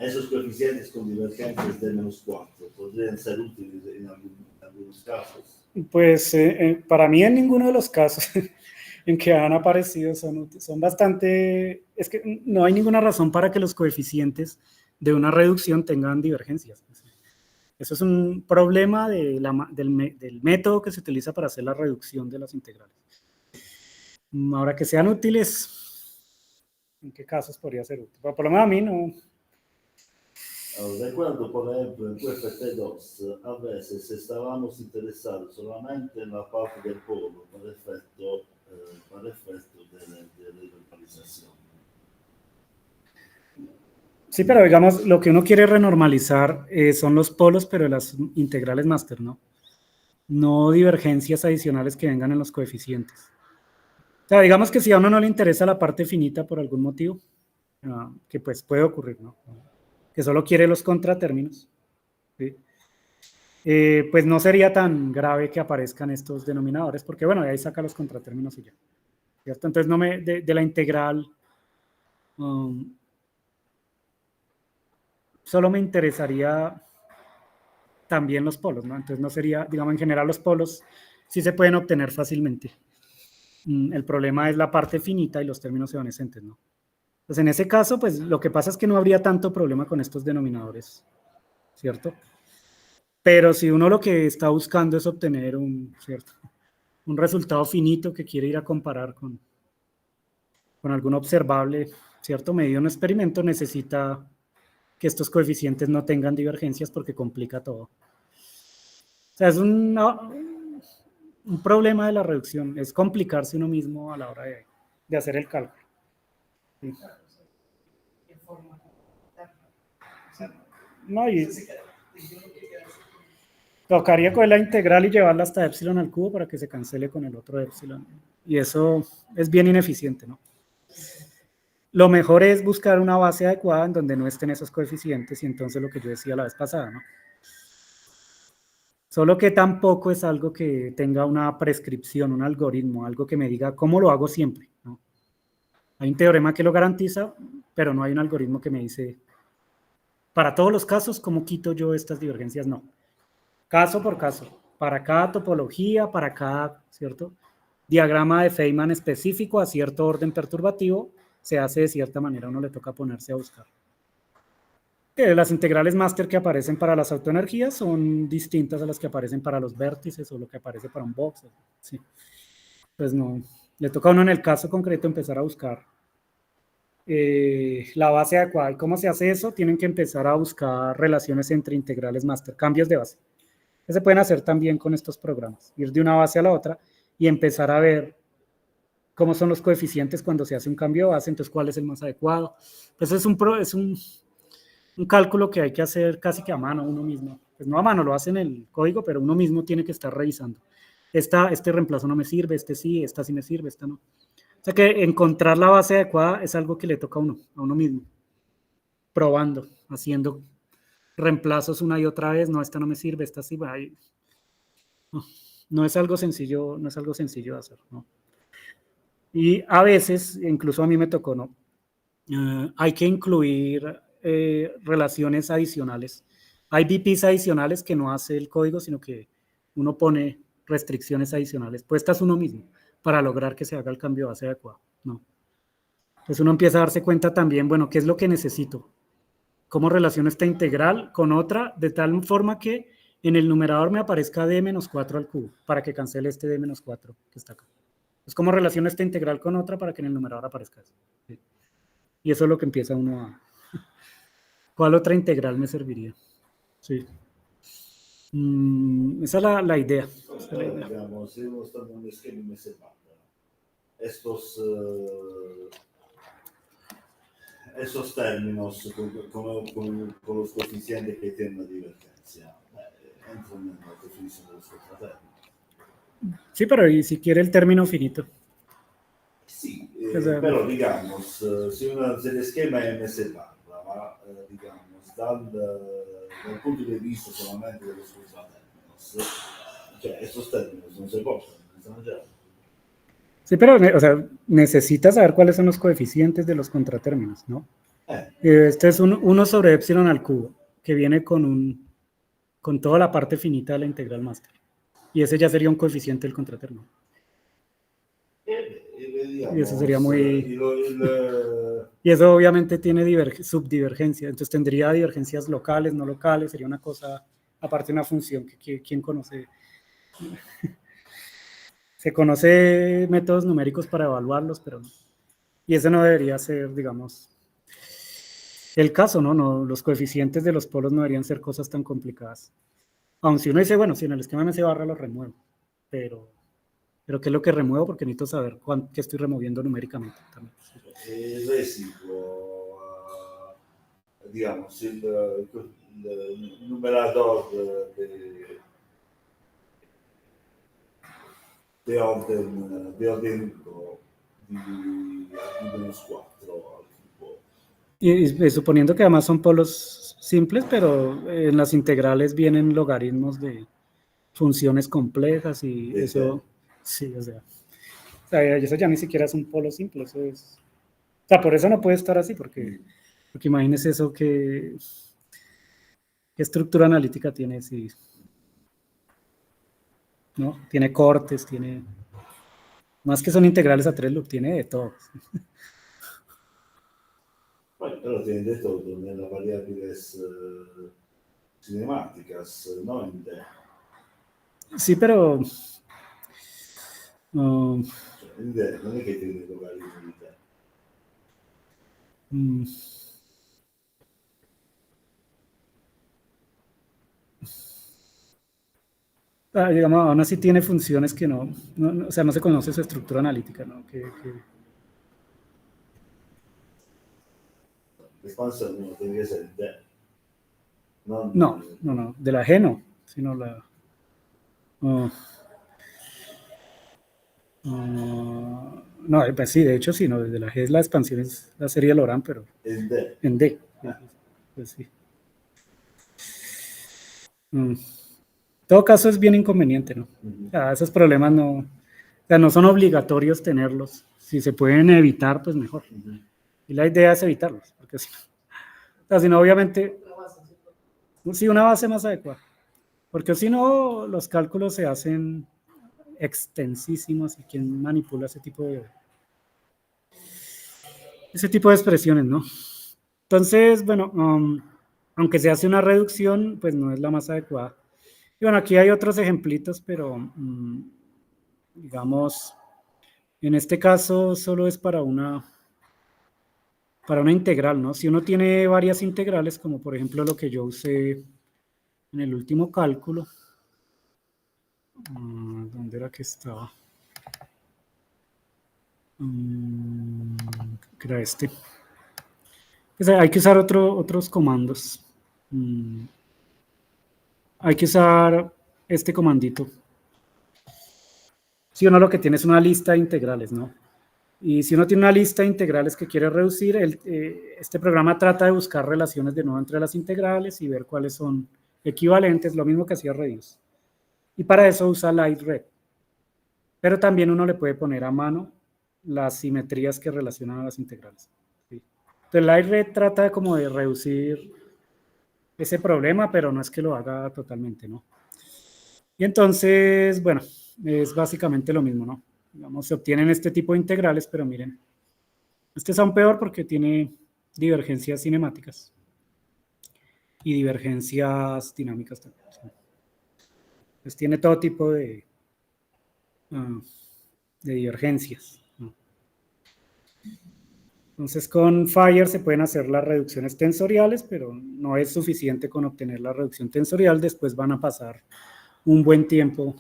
esos coeficientes con divergencias de -4 podrían ser útiles en algunos casos. Pues para mí en ninguno de los casos en que han aparecido son bastante... Es que no hay ninguna razón para que los coeficientes de una reducción tengan divergencias. Eso es un problema del método que se utiliza para hacer la reducción de las integrales. Ahora, que sean útiles, ¿en qué casos podría ser útil? Pero por lo menos a mí no. Recuerdo, por ejemplo, en QFT2, a veces estábamos interesados solamente en la parte del polo para efecto de renormalización. Sí, pero digamos, lo que uno quiere renormalizar son los polos, pero las integrales máster, ¿no? No divergencias adicionales que vengan en los coeficientes. O sea, digamos que si a uno no le interesa la parte finita por algún motivo, que pues puede ocurrir, ¿no? Que solo quiere los contratérminos, ¿sí? Pues no sería tan grave que aparezcan estos denominadores, porque bueno, de ahí saca los contratérminos y ya, ¿cierto? Entonces de la integral solo me interesaría también los polos, ¿no? Entonces no sería, digamos, en general los polos sí se pueden obtener fácilmente. El problema es la parte finita y los términos evanescentes, ¿no? Pues en ese caso, pues lo que pasa es que no habría tanto problema con estos denominadores, ¿cierto? Pero si uno lo que está buscando es obtener un resultado finito que quiere ir a comparar con algún observable, ¿cierto? Medido en un experimento, necesita que estos coeficientes no tengan divergencias porque complica todo. O sea, es un problema de la reducción, es complicarse uno mismo a la hora de hacer el cálculo. Sí. No, y tocaría coger la integral y llevarla hasta epsilon al cubo para que se cancele con el otro epsilon. Y eso es bien ineficiente, ¿no? Lo mejor es buscar una base adecuada en donde no estén esos coeficientes y entonces lo que yo decía la vez pasada, ¿no? Solo que tampoco es algo que tenga una prescripción, un algoritmo, algo que me diga cómo lo hago siempre, ¿no? Hay un teorema que lo garantiza, pero no hay un algoritmo que me dice, para todos los casos, ¿cómo quito yo estas divergencias? No. Caso por caso, para cada topología, para cada, ¿cierto? Diagrama de Feynman específico a cierto orden perturbativo, se hace de cierta manera, a uno le toca ponerse a buscar. Las integrales máster que aparecen para las autoenergías son distintas a las que aparecen para los vértices o lo que aparece para un box. ¿Sí? Pues no, le toca a uno en el caso concreto empezar a buscar la base adecuada. ¿Y cómo se hace eso? Tienen que empezar a buscar relaciones entre integrales máster, cambios de base. Que se pueden hacer también con estos programas, ir de una base a la otra y empezar a ver cómo son los coeficientes cuando se hace un cambio de base, entonces cuál es el más adecuado. Pues es un cálculo que hay que hacer casi que a mano uno mismo. Pues no a mano, lo hace en el código, pero uno mismo tiene que estar revisando. Este reemplazo no me sirve, este sí, esta sí me sirve, esta no. O sea que encontrar la base adecuada es algo que le toca a uno mismo, probando, haciendo reemplazos una y otra vez, no, esta no me sirve, esta sí, no es algo sencillo, no es algo sencillo de hacer, ¿no? Y a veces, incluso a mí me tocó, ¿no? Hay que incluir relaciones adicionales Hay VPs adicionales que no hace el código, sino que uno pone restricciones adicionales puestas uno mismo para lograr que se haga el cambio de base adecuado. No. Entonces uno empieza a darse cuenta también, bueno, ¿qué es lo que necesito? ¿Cómo relaciono esta integral con otra de tal forma que en el numerador me aparezca d-4 al cubo para que cancele este d-4 que está acá? Entonces, ¿cómo relaciono esta integral con otra para que en el numerador aparezca eso? ¿Sí? Y eso es lo que empieza uno a... ¿Cuál otra integral me serviría? Sí. Esa es la idea. Esa es la idea. Digamos, si uno está en un esquema MS estos, esos términos con los coeficientes que tienen la divergencia entran en la definición de los contratérminos. Sí, pero ¿y si quiere el término finito? Sí, O sea, pero digamos, si uno se el esquema MS barra va, digamos, dal punto de vista solamente de los contratérminos, cioè estos términos no se cortan, están ya. sí, pero o sea, necesitas saber cuáles son los coeficientes de los contratérminos, ¿no? Este es 1 sobre epsilon al cubo, que viene con toda la parte finita de la integral máster. Y ese ya sería un coeficiente del contratérmino. Y eso sería muy... Y eso obviamente tiene subdivergencia, entonces tendría divergencias locales, no locales, sería una cosa, aparte de una función que ¿quién conoce? Se conoce métodos numéricos para evaluarlos, pero no. Y ese no debería ser, digamos, el caso, ¿no? No, los coeficientes de los polos no deberían ser cosas tan complicadas. Aun si uno dice, bueno, si en el esquema MS barra lo remuevo, pero ¿qué es lo que remuevo? Porque necesito saber qué estoy removiendo numéricamente también. Residuo, digamos, il numerador de orden 1 di -4 al cubo. Y suponiendo que además son polos simples, pero en las integrales vienen logaritmos de funciones complejas y eso, sí, o sea, eso ya ni siquiera es un polo simple, eso es, o sea, por eso no puede estar así, porque imagínese eso ¿qué estructura analítica tiene? Si, ¿no? Tiene cortes, tiene, más que son integrales a 3 loop, tiene de todo. Bueno, però tiene de todo nella variables cinemáticas, no en D. Sí, pero... Cioè, in D non è che tiene logaritmi di D. digamos, aún así tiene funciones que no, o sea, no se conoce su estructura analítica, ¿no? L'espansione no tiene che essere in D. No, de la G no, sino la... no, pues sí, de hecho sí, no, desde la G es la expansión, es la serie Laurent, pero En D. en D. Pues sí. En todo caso es bien inconveniente, ¿no? O sea, esos problemas no, o sea, no son obligatorios tenerlos. Si se pueden evitar, pues mejor. Y la idea es evitarlos, porque si no, o sea, si no obviamente, sí, una base más adecuada. Porque si no, los cálculos se hacen extensísimos y quien manipula ese tipo de expresiones, ¿no? Entonces, bueno, aunque se hace una reducción, pues no es la más adecuada. Y bueno, aquí hay otros ejemplitos, pero digamos, en este caso solo es para una integral, ¿no? Si uno tiene varias integrales, como por ejemplo lo que yo usé en el último cálculo, ¿dónde era que estaba? Que era este. Pues hay que usar otros comandos. Hay que usar este comandito. Si uno lo que tiene es una lista de integrales, ¿no? Y si uno tiene una lista de integrales que quiere reducir, este programa trata de buscar relaciones de nuevo entre las integrales y ver cuáles son equivalentes, lo mismo que hacía reduce. Y para eso usa lightred. Pero también uno le puede poner a mano las simetrías que relacionan a las integrales. ¿Sí? Entonces lightred trata como de reducir ese problema, pero no es que lo haga totalmente, ¿no? Y entonces, bueno, es básicamente lo mismo, ¿no? Digamos, se obtienen este tipo de integrales, pero miren, este es aún peor porque tiene divergencias cinemáticas y divergencias dinámicas también. Pues tiene todo tipo uh, de divergencias, ¿no? Entonces con Fire se pueden hacer las reducciones tensoriales, pero no es suficiente con obtener la reducción tensorial, después van a pasar un buen tiempo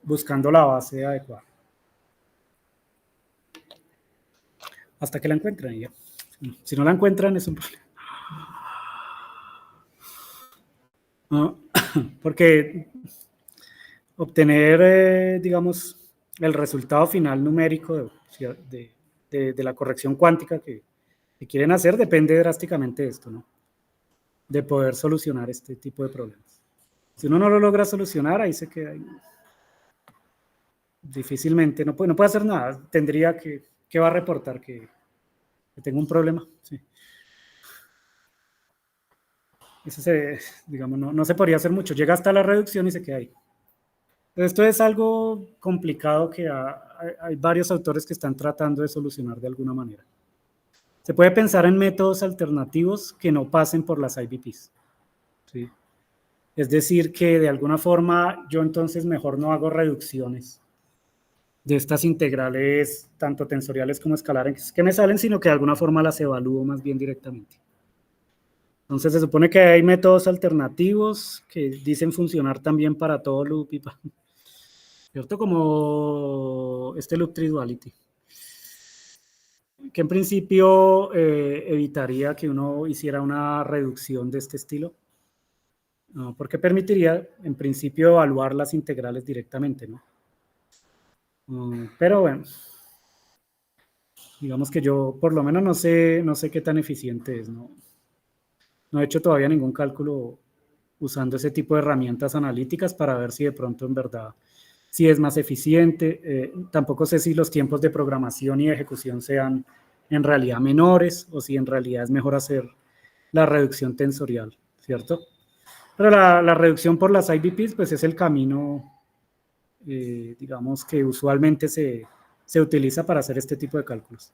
buscando la base adecuada. Hasta que la encuentran y ya. Si no la encuentran es un problema. ¿No? Porque obtener, digamos, el resultado final numérico de la corrección cuántica que quieren hacer depende drásticamente de esto, ¿no? De poder solucionar este tipo de problemas. Si uno no lo logra solucionar, ahí se queda ahí. Difícilmente, no puede hacer nada. Tendría que va a reportar que tengo un problema. Sí. Eso digamos, no se podría hacer mucho. Llega hasta la reducción y se queda ahí. Esto es algo complicado que hay varios autores que están tratando de solucionar de alguna manera. Se puede pensar en métodos alternativos que no pasen por las IBPs. ¿Sí? Es decir, que de alguna forma yo entonces mejor no hago reducciones de estas integrales, tanto tensoriales como escalares, que me salen, sino que de alguna forma las evalúo más bien directamente. Entonces se supone que hay métodos alternativos que dicen funcionar también para todo loop y ¿cierto? Como este loop tree duality, que en principio evitaría que uno hiciera una reducción de este estilo, ¿no? Porque permitiría en principio evaluar las integrales directamente, ¿no? Pero bueno, digamos que yo por lo menos no sé qué tan eficiente es, ¿no? No he hecho todavía ningún cálculo usando ese tipo de herramientas analíticas para ver si de pronto en verdad si es más eficiente. Tampoco sé si los tiempos de programación y ejecución sean en realidad menores o si en realidad es mejor hacer la reducción tensorial, ¿cierto? Pero la reducción por las IBPs pues es el camino, digamos, que usualmente se utiliza para hacer este tipo de cálculos.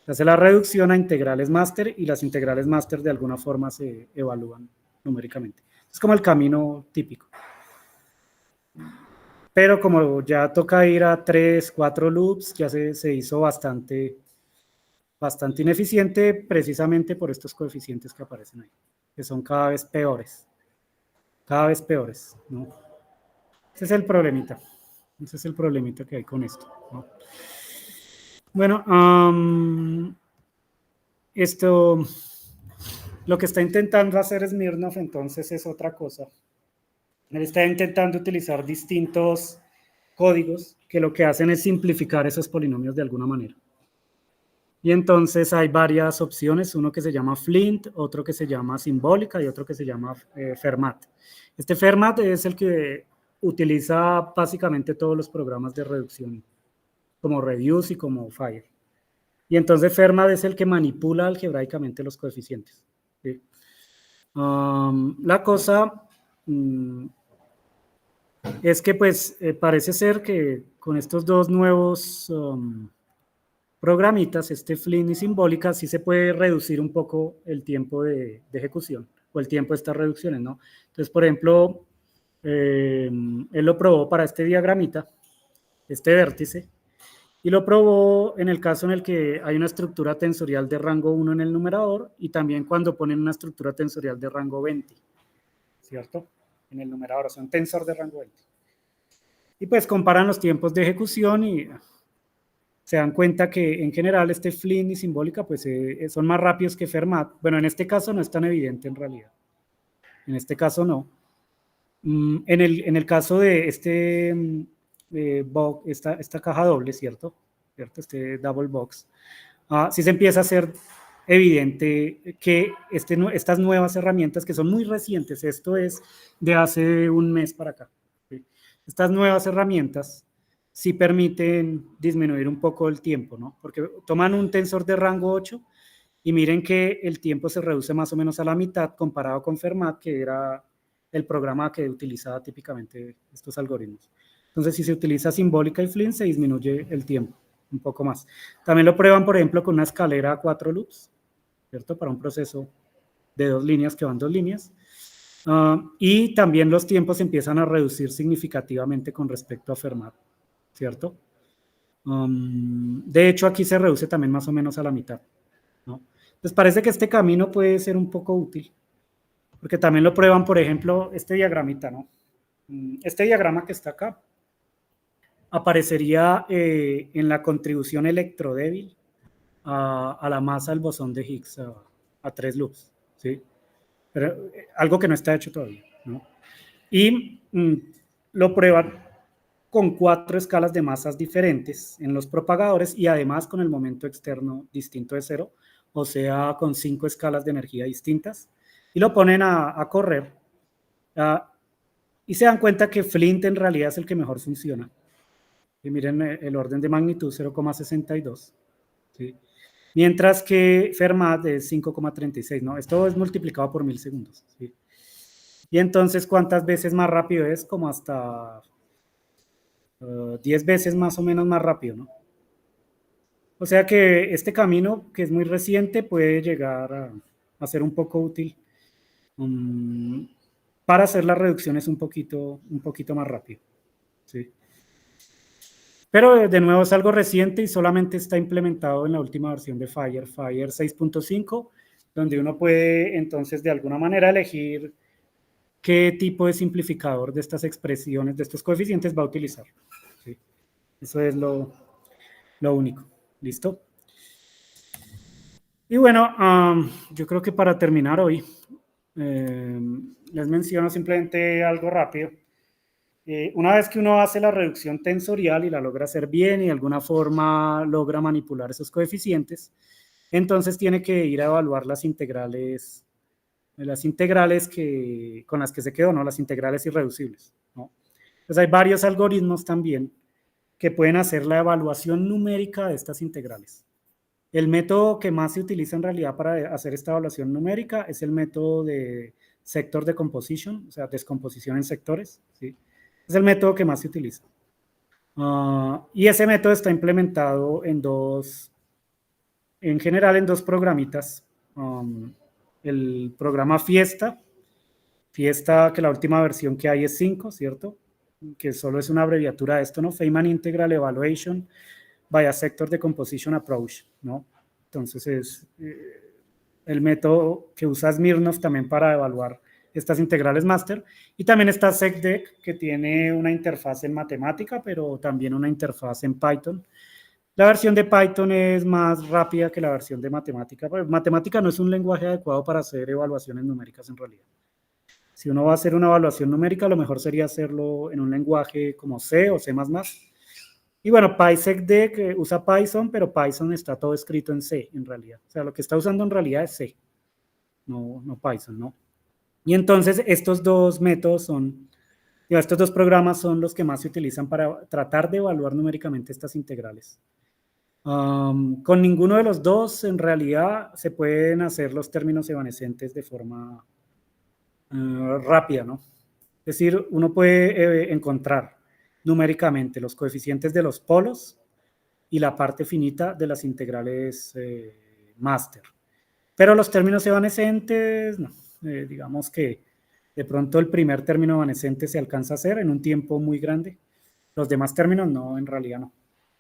Se hace la reducción a integrales máster y las integrales máster de alguna forma se evalúan numéricamente. Es como el camino típico. Pero como ya toca ir a 3, 4 loops, ya se hizo bastante ineficiente precisamente por estos coeficientes que aparecen ahí, que son cada vez peores, ¿no? Ese es el problemita. Ese es el problemita que hay con esto, ¿no? Bueno, esto, lo que está intentando hacer Smirnov entonces es otra cosa. Él está intentando utilizar distintos códigos que lo que hacen es simplificar esos polinomios de alguna manera. Y entonces hay varias opciones, uno que se llama Flint, otro que se llama Simbólica y otro que se llama Fermat. Este Fermat es el que utiliza básicamente todos los programas de reducción, como Reduce y como Fire. Y entonces Fermat es el que manipula algebraicamente los coeficientes. ¿Sí? La cosa es que pues parece ser que con estos dos nuevos programitas, este Flint y Simbólica, sí se puede reducir un poco el tiempo de ejecución o el tiempo de estas reducciones, ¿no? Entonces, por ejemplo, él lo probó para este diagramita, este vértice, y lo probó en el caso en el que hay una estructura tensorial de rango 1 en el numerador y también cuando ponen una estructura tensorial de rango 20, ¿cierto? En el numerador, o sea, un tensor de rango 20. Y pues comparan los tiempos de ejecución y se dan cuenta que en general este Flynn y Simbólica pues son más rápidos que Fermat. Bueno, en este caso no es tan evidente en realidad. En este caso no. En el caso de esta caja doble, ¿cierto? Este double box, sí se empieza a hacer evidente que estas nuevas herramientas que son muy recientes, esto es de hace un mes para acá, ¿sí? Estas nuevas herramientas sí permiten disminuir un poco el tiempo, ¿no? Porque toman un tensor de rango 8 y miren que el tiempo se reduce más o menos a la mitad comparado con Fermat, que era el programa que utilizaba típicamente estos algoritmos. Entonces, si se utiliza simbólica y Flynn, se disminuye el tiempo un poco más. También lo prueban, por ejemplo, con una escalera a 4 loops, ¿cierto? Para un proceso de 2 líneas que van 2 líneas. Y también los tiempos empiezan a reducir significativamente con respecto a Fermat, ¿cierto? De hecho, aquí se reduce también más o menos a la mitad, ¿no? Entonces, parece que este camino puede ser un poco útil, porque también lo prueban, por ejemplo, este diagramita, ¿no? Este diagrama que está acá aparecería en la contribución electrodébil a la masa del bosón de Higgs a 3 loops, ¿sí? Pero algo que no está hecho todavía, ¿no? Y lo prueban con 4 escalas de masas diferentes en los propagadores y además con el momento externo distinto de 0, o sea, con 5 escalas de energía distintas, y lo ponen a correr, y se dan cuenta que Flint en realidad es el que mejor funciona. Y miren el orden de magnitud, 0,62, ¿sí? Mientras que Fermat es 5,36, ¿no? Esto es multiplicado por 1000 segundos, ¿sí? Y entonces, ¿cuántas veces más rápido es? Como hasta 10 veces más o menos más rápido, ¿no? O sea que este camino, que es muy reciente, puede llegar a ser un poco útil para hacer las reducciones un poquito más rápido, ¿sí? Pero de nuevo es algo reciente y solamente está implementado en la última versión de Fire 6.5, donde uno puede entonces de alguna manera elegir qué tipo de simplificador de estas expresiones, de estos coeficientes va a utilizar, ¿sí? Eso es lo único. ¿Listo? Y bueno, yo creo que para terminar hoy, les menciono simplemente algo rápido. Una vez que uno hace la reducción tensorial y la logra hacer bien y de alguna forma logra manipular esos coeficientes, entonces tiene que ir a evaluar las integrales con las que se quedó, ¿no? Las integrales irreducibles, ¿no? Entonces hay varios algoritmos también que pueden hacer la evaluación numérica de estas integrales. El método que más se utiliza en realidad para hacer esta evaluación numérica es el método de sector decomposition, o sea, descomposición en sectores, ¿sí? Es el método que más se utiliza. Y ese método está implementado en general en 2 programitas. El programa Fiesta, que la última versión que hay es 5, ¿cierto? Que solo es una abreviatura de esto, ¿no? Feynman Integral Evaluation by a Sector Decomposition Approach, ¿no? Entonces es el método que usa Smirnov también para evaluar estas integrales máster. Y también está SecDec, que tiene una interfaz en matemática, pero también una interfaz en Python. La versión de Python es más rápida que la versión de matemática. Pues matemática no es un lenguaje adecuado para hacer evaluaciones numéricas en realidad. Si uno va a hacer una evaluación numérica, lo mejor sería hacerlo en un lenguaje como C o C++. Y bueno, PySecDec usa Python, pero Python está todo escrito en C en realidad. O sea, lo que está usando en realidad es C, no Python, ¿no? Y entonces estos 2 métodos estos 2 programas son los que más se utilizan para tratar de evaluar numéricamente estas integrales. Con ninguno de los 2 en realidad se pueden hacer los términos evanescentes de forma rápida, ¿no? Es decir, uno puede encontrar numéricamente los coeficientes de los polos y la parte finita de las integrales máster. Pero los términos evanescentes, no. Digamos que de pronto el primer término evanescente se alcanza a hacer en un tiempo muy grande. Los demás términos no, en realidad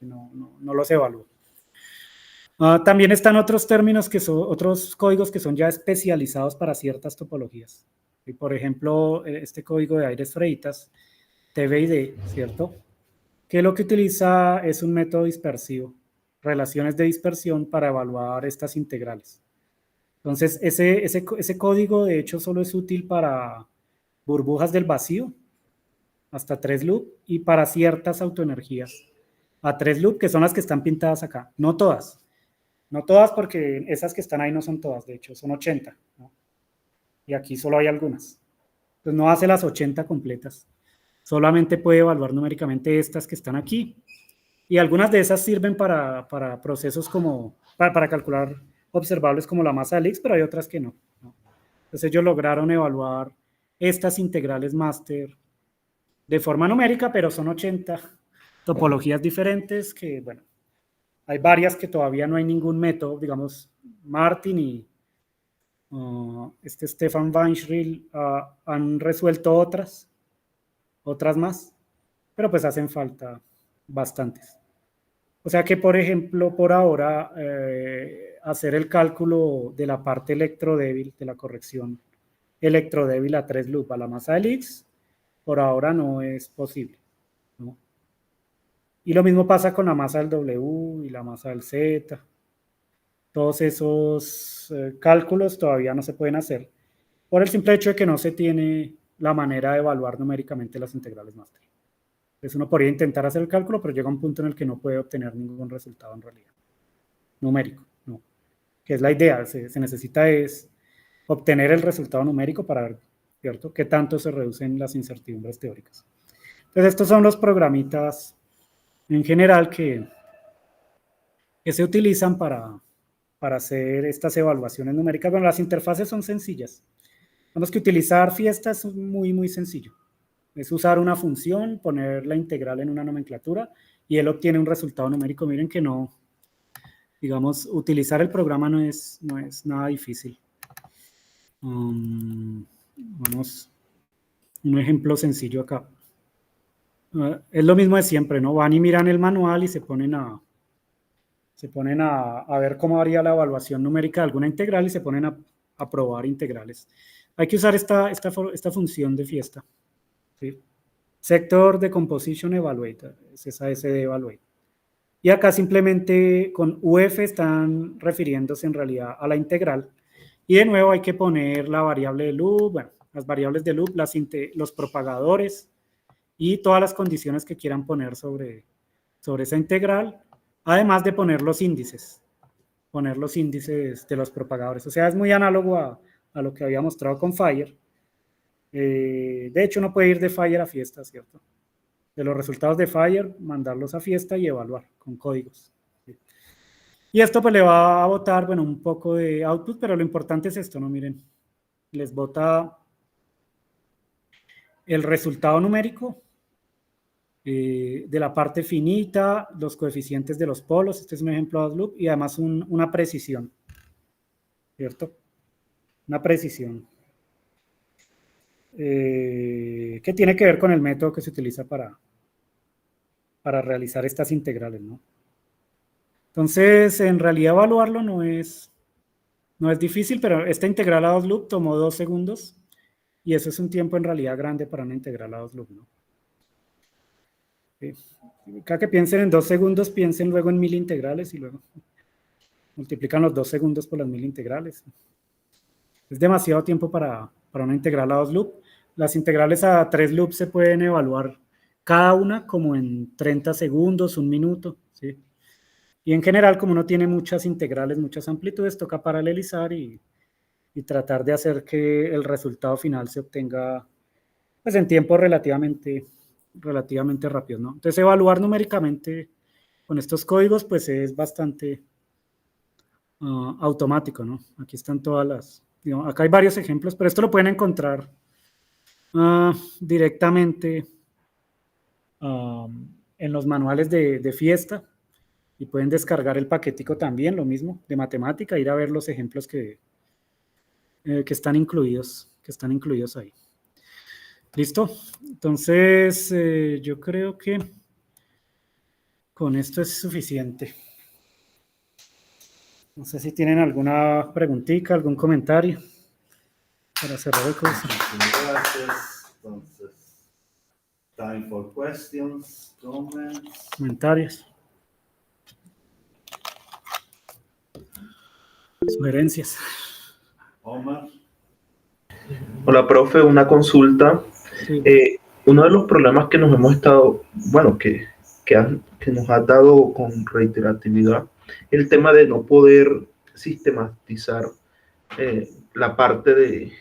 no los evalúo. También están otros términos otros códigos que son ya especializados para ciertas topologías. Y por ejemplo, este código de aires freitas, TBID, ¿cierto? Que lo que utiliza es un método dispersivo, relaciones de dispersión para evaluar estas integrales. Entonces, ese código de hecho solo es útil para burbujas del vacío, hasta 3 loop, y para ciertas autoenergías a 3 loop, que son las que están pintadas acá. No todas porque esas que están ahí no son todas, de hecho, son 80, ¿no? Y aquí solo hay algunas. Entonces no hace las 80 completas. Solamente puede evaluar numéricamente estas que están aquí. Y algunas de esas sirven para procesos como, para calcular observables como la masa del Higgs, pero hay otras que no, ¿no? Entonces ellos lograron evaluar estas integrales máster de forma numérica, pero son 80 topologías diferentes que, bueno, hay varias que todavía no hay ningún método, digamos, Martin y Stefan Weinschrill han resuelto otras más, pero pues hacen falta bastantes. O sea que, por ejemplo, por ahora, hacer el cálculo de la parte electrodébil, de la corrección electrodébil a 3 loop a la masa del Higgs, por ahora no es posible, ¿no? Y lo mismo pasa con la masa del W y la masa del Z. Todos esos cálculos todavía no se pueden hacer por el simple hecho de que no se tiene la manera de evaluar numéricamente las integrales máster. Entonces uno podría intentar hacer el cálculo, pero llega un punto en el que no puede obtener ningún resultado en realidad numérico, ¿no? Que es la idea, se necesita es obtener el resultado numérico para ver, ¿cierto?, qué tanto se reducen las incertidumbres teóricas. Entonces estos son los programitas en general que se utilizan para hacer estas evaluaciones numéricas. Bueno, las interfaces son sencillas. Tenemos que utilizar Fiesta, es muy, muy sencillo. Es usar una función, poner la integral en una nomenclatura y él obtiene un resultado numérico. Miren que no, digamos, utilizar el programa no es nada difícil. Vamos, un ejemplo sencillo acá. Es lo mismo de siempre, ¿no? Van y miran el manual y se ponen a ver cómo haría la evaluación numérica de alguna integral y se ponen a probar integrales. Hay que usar esta función de Fiesta, ¿sí? Sector Decomposition Evaluate, es esa S de Evaluate. Y acá simplemente con UF están refiriéndose en realidad a la integral. Y de nuevo hay que poner la variable de loop, bueno, las variables de loop, los propagadores y todas las condiciones que quieran poner sobre esa integral, además de poner los índices de los propagadores. O sea, es muy análogo a lo que había mostrado con Fire. De hecho, uno puede ir de Fire a Fiesta, ¿cierto? De los resultados de Fire, mandarlos a Fiesta y evaluar con códigos, ¿sí? Y esto pues le va a botar, bueno, un poco de output, pero lo importante es esto, ¿no? Miren, les bota el resultado numérico de la parte finita, los coeficientes de los polos, este es un ejemplo de loop, y además una precisión, ¿cierto? Una precisión que tiene que ver con el método que se utiliza para realizar estas integrales, ¿no? Entonces, en realidad evaluarlo no es difícil, pero esta integral a 2 loop tomó 2 segundos y eso es un tiempo en realidad grande para una integral a 2 loop, ¿no? Cada que piensen en 2 segundos, piensen luego en 1000 integrales y luego multiplican los 2 segundos por las 1000 integrales. Es demasiado tiempo para una integral a 2 loop. Las integrales a 3 loops se pueden evaluar cada una como en 30 segundos, 1 minuto, ¿sí? Y en general, como uno tiene muchas integrales, muchas amplitudes, toca paralelizar y tratar de hacer que el resultado final se obtenga pues, en tiempos relativamente rápidos, ¿no? Entonces, evaluar numéricamente con estos códigos, pues es bastante automático, ¿no? Aquí están todas las, digamos, acá hay varios ejemplos, pero esto lo pueden encontrar directamente en los manuales de Fiesta y pueden descargar el paquetico también, lo mismo, de matemática, ir a ver los ejemplos que están incluidos ahí. ¿Listo? Entonces, yo creo que con esto es suficiente. No sé si tienen alguna preguntita, algún comentario para cerrar el curso. Muchas gracias. Entonces, time for questions, comments. Comentarios. Sugerencias. Omar. Hola, profe, una consulta. Sí. Uno de los problemas que nos hemos estado, bueno, que nos ha dado con reiteratividad, el tema de no poder sistematizar la parte de,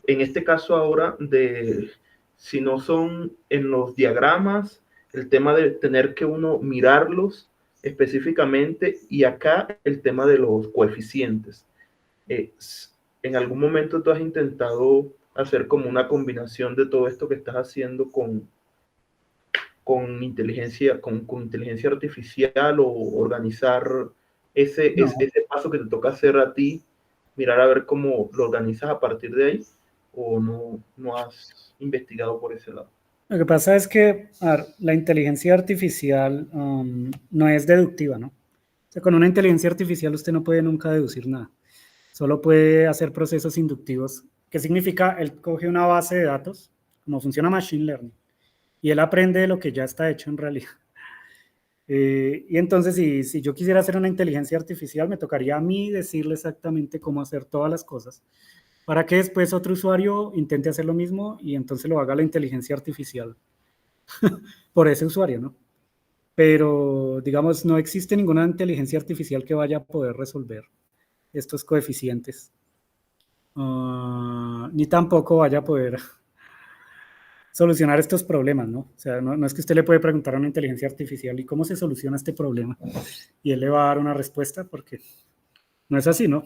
en este caso ahora, de si no son en los diagramas, el tema de tener que uno mirarlos específicamente, y acá el tema de los coeficientes. ¿En algún momento tú has intentado hacer como una combinación de todo esto que estás haciendo con inteligencia artificial, o organizar No, ese paso que te toca hacer a ti, mirar a ver cómo lo organizas a partir de ahí, o no has investigado por ese lado? lo que pasa es que a ver, la inteligencia artificial no es deductiva, ¿no? O sea, con una inteligencia artificial usted no puede nunca deducir nada. Solo puede hacer procesos inductivos. ¿Qué significa? Él coge una base de datos, como funciona Machine Learning, y él aprende de lo que ya está hecho en realidad. Y entonces, si yo quisiera hacer una inteligencia artificial, me tocaría a mí decirle exactamente cómo hacer todas las cosas, para que después otro usuario intente hacer lo mismo y entonces lo haga la inteligencia artificial por ese usuario, ¿no? Pero, digamos, no existe ninguna inteligencia artificial que vaya a poder resolver estos coeficientes. Ni tampoco vaya a poder solucionar estos problemas, ¿no? O sea, no es que usted le puede preguntar a una inteligencia artificial, ¿y cómo se soluciona este problema? Y él le va a dar una respuesta, porque no es así, ¿no?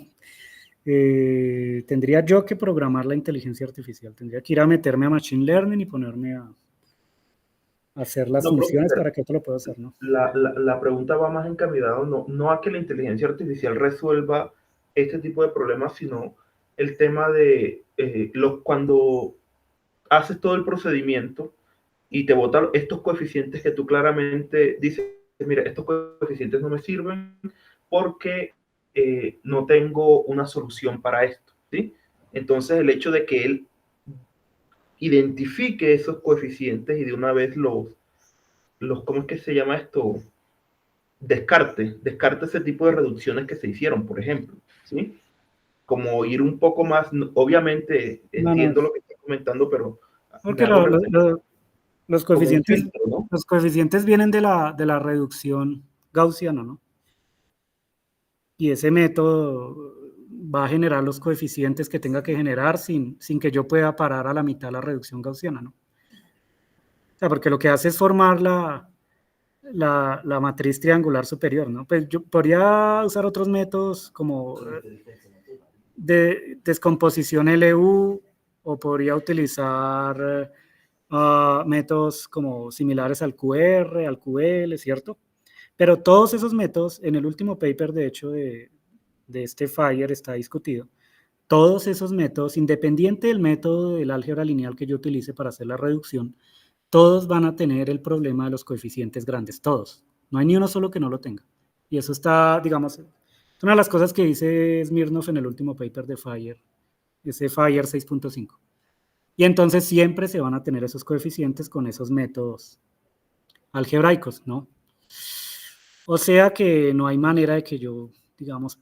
Tendría yo que programar la inteligencia artificial, tendría que ir a meterme a Machine Learning y ponerme a hacer las No, funciones profesor, para que esto lo pueda hacer, ¿no? la pregunta va más encaminada, no a que la inteligencia artificial resuelva este tipo de problemas, sino el tema de cuando haces todo el procedimiento y te botan estos coeficientes que tú claramente dices, mira, estos coeficientes no me sirven porque no tengo una solución para esto, ¿sí? Entonces el hecho de que él identifique esos coeficientes y de una vez ¿cómo es que se llama esto? Descarte ese tipo de reducciones que se hicieron, por ejemplo, ¿sí? Como ir un poco más, obviamente No, no, entiendo lo que estás comentando, pero me porque hago referencia como un filtro, ¿no? los coeficientes vienen de la reducción gaussiana, ¿no? Y ese método va a generar los coeficientes que tenga que generar sin que yo pueda parar a la mitad la reducción gaussiana, ¿no? O sea, porque lo que hace es formar la matriz triangular superior, ¿no? Pues yo podría usar otros métodos como de descomposición LU, o podría utilizar métodos como similares al QR, al QL, ¿cierto? Pero todos esos métodos, en el último paper, de hecho, de este FIRE está discutido, todos esos métodos, independiente del método del álgebra lineal que yo utilice para hacer la reducción, todos van a tener el problema de los coeficientes grandes, todos. No hay ni uno solo que no lo tenga. Y eso está, digamos, es una de las cosas que dice Smirnov en el último paper de FIRE, ese FIRE 6.5. Y entonces siempre se van a tener esos coeficientes con esos métodos algebraicos, ¿no? O sea que no hay manera de que yo, digamos,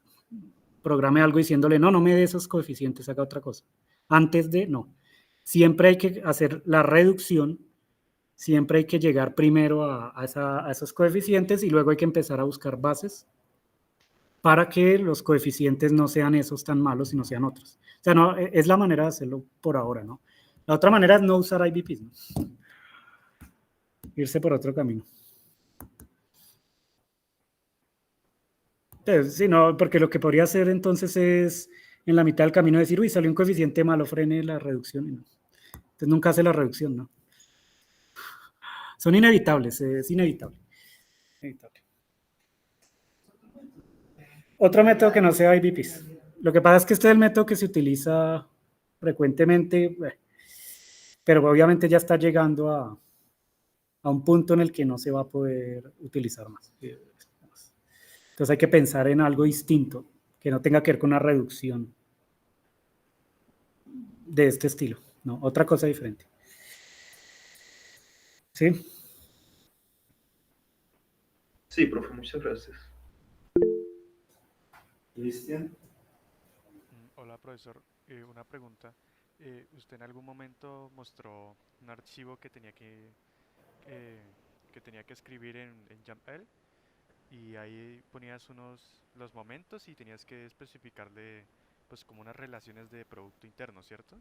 programe algo diciéndole, no me dé esos coeficientes, haga otra cosa. Antes de, no. Siempre hay que hacer la reducción, siempre hay que llegar primero a esos coeficientes y luego hay que empezar a buscar bases para que los coeficientes no sean esos tan malos, sino sean otros. O sea, no, es la manera de hacerlo por ahora, ¿no? La otra manera es no usar IBPs, ¿no? Irse por otro camino. Entonces, sí, no, porque lo que podría hacer entonces es en la mitad del camino decir, uy, salió un coeficiente malo, frene la reducción. Y no. Entonces nunca hace la reducción, ¿no? Son inevitables, es inevitable. Inevitable. Otro método que no sea IBPs. Lo que pasa es que este es el método que se utiliza frecuentemente, pero obviamente ya está llegando a un punto en el que no se va a poder utilizar más. Entonces hay que pensar en algo distinto, que no tenga que ver con una reducción de este estilo, ¿no? Otra cosa diferente. ¿Sí? Sí, profe, muchas gracias. Cristian. Hola, profesor. Una pregunta. ¿Usted en algún momento mostró un archivo eh, que tenía que escribir en YAML? Y ahí ponías los momentos y tenías que especificarle pues como unas relaciones de producto interno, ¿cierto?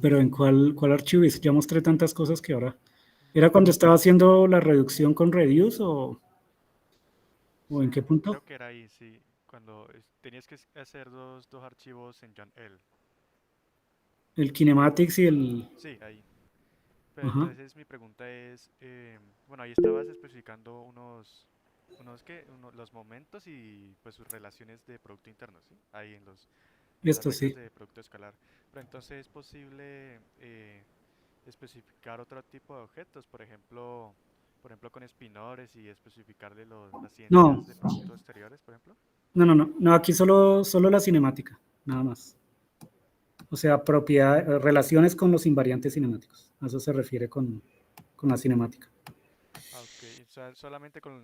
Pero ¿en cuál archivo? Es que ya mostré tantas cosas que ahora... ¿Era cuando estaba haciendo la reducción con Reduce o...? ¿O en qué punto? Creo que era ahí, sí, cuando tenías que hacer dos archivos en JAML. El kinematics y el... Sí, ahí. Pero Ajá. entonces mi pregunta es, bueno, ahí estabas especificando los momentos y pues sus relaciones de producto interno, ¿sí? Ahí en las Esto reglas sí. de producto escalar. Pero entonces es posible especificar otro tipo de objetos, por ejemplo con espinores y especificarle las No, identidades de productos exteriores, por ejemplo. no, aquí solo la cinemática, nada más. O sea, relaciones con los invariantes cinemáticos. A eso se refiere con la cinemática. Ah, ok, o sea, solamente con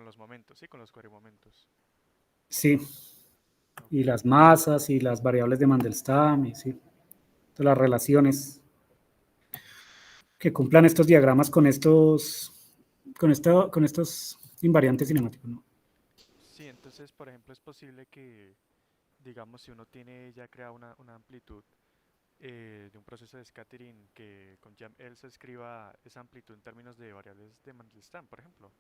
los momentos, ¿sí? Con los query momentos. Sí, Ok, y las masas y las variables de Mandelstam, y sí, todas las relaciones que cumplan estos diagramas con estos invariantes cinemáticos, ¿no? sí, entonces, por ejemplo, es posible que, digamos, si uno tiene ya creada una amplitud de un proceso de scattering que con YAML se escriba esa amplitud en términos de variables de Mandelstam, por ejemplo.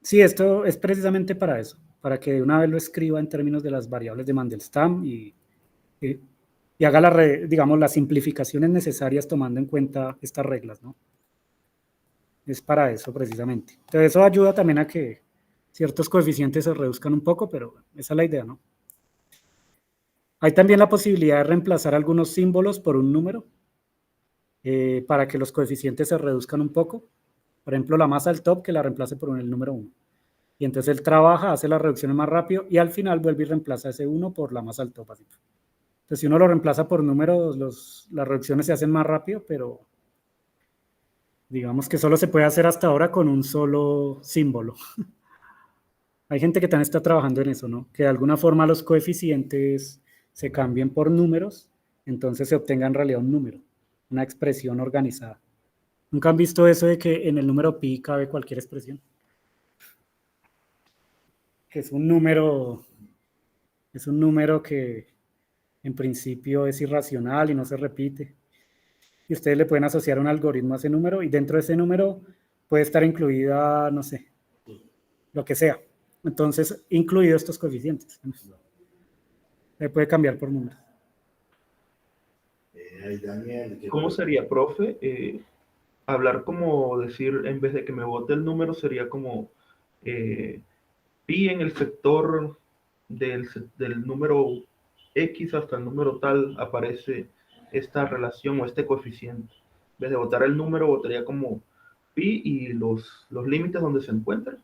Sí, esto es precisamente para eso, para que de una vez lo escriba en términos de las variables de Mandelstam y, y haga digamos, las simplificaciones necesarias tomando en cuenta estas reglas, ¿no? Es para eso precisamente. Entonces eso ayuda también a que ciertos coeficientes se reduzcan un poco, pero esa es la idea, ¿no? Hay también la posibilidad de reemplazar algunos símbolos por un número para que los coeficientes se reduzcan un poco. Por ejemplo, la masa del top que la reemplace por el número 1. Y entonces él trabaja, hace las reducciones más rápido y al final vuelve y reemplaza ese 1 por la masa del top. Así. Entonces, si uno lo reemplaza por números, las reducciones se hacen más rápido, pero digamos que solo se puede hacer hasta ahora con un solo símbolo. Hay gente que también está trabajando en eso, ¿no? Que de alguna forma los coeficientes se cambien por números, entonces se obtenga en realidad un número, una expresión organizada. ¿Nunca han visto eso de que en el número pi cabe cualquier expresión? Que es un número que en principio es irracional y no se repite. Y ustedes le pueden asociar un algoritmo a ese número y dentro de ese número puede estar incluida, no sé, lo que sea. Entonces, incluidos estos coeficientes. Se puede cambiar por números. Hay Daniel que ¿Cómo sería, profe? Hablar como decir, en vez de que me bote el número, sería como pi en el sector del número X hasta el número tal aparece esta relación o este coeficiente. En vez de botar el número, botaría como pi y los límites donde se encuentra.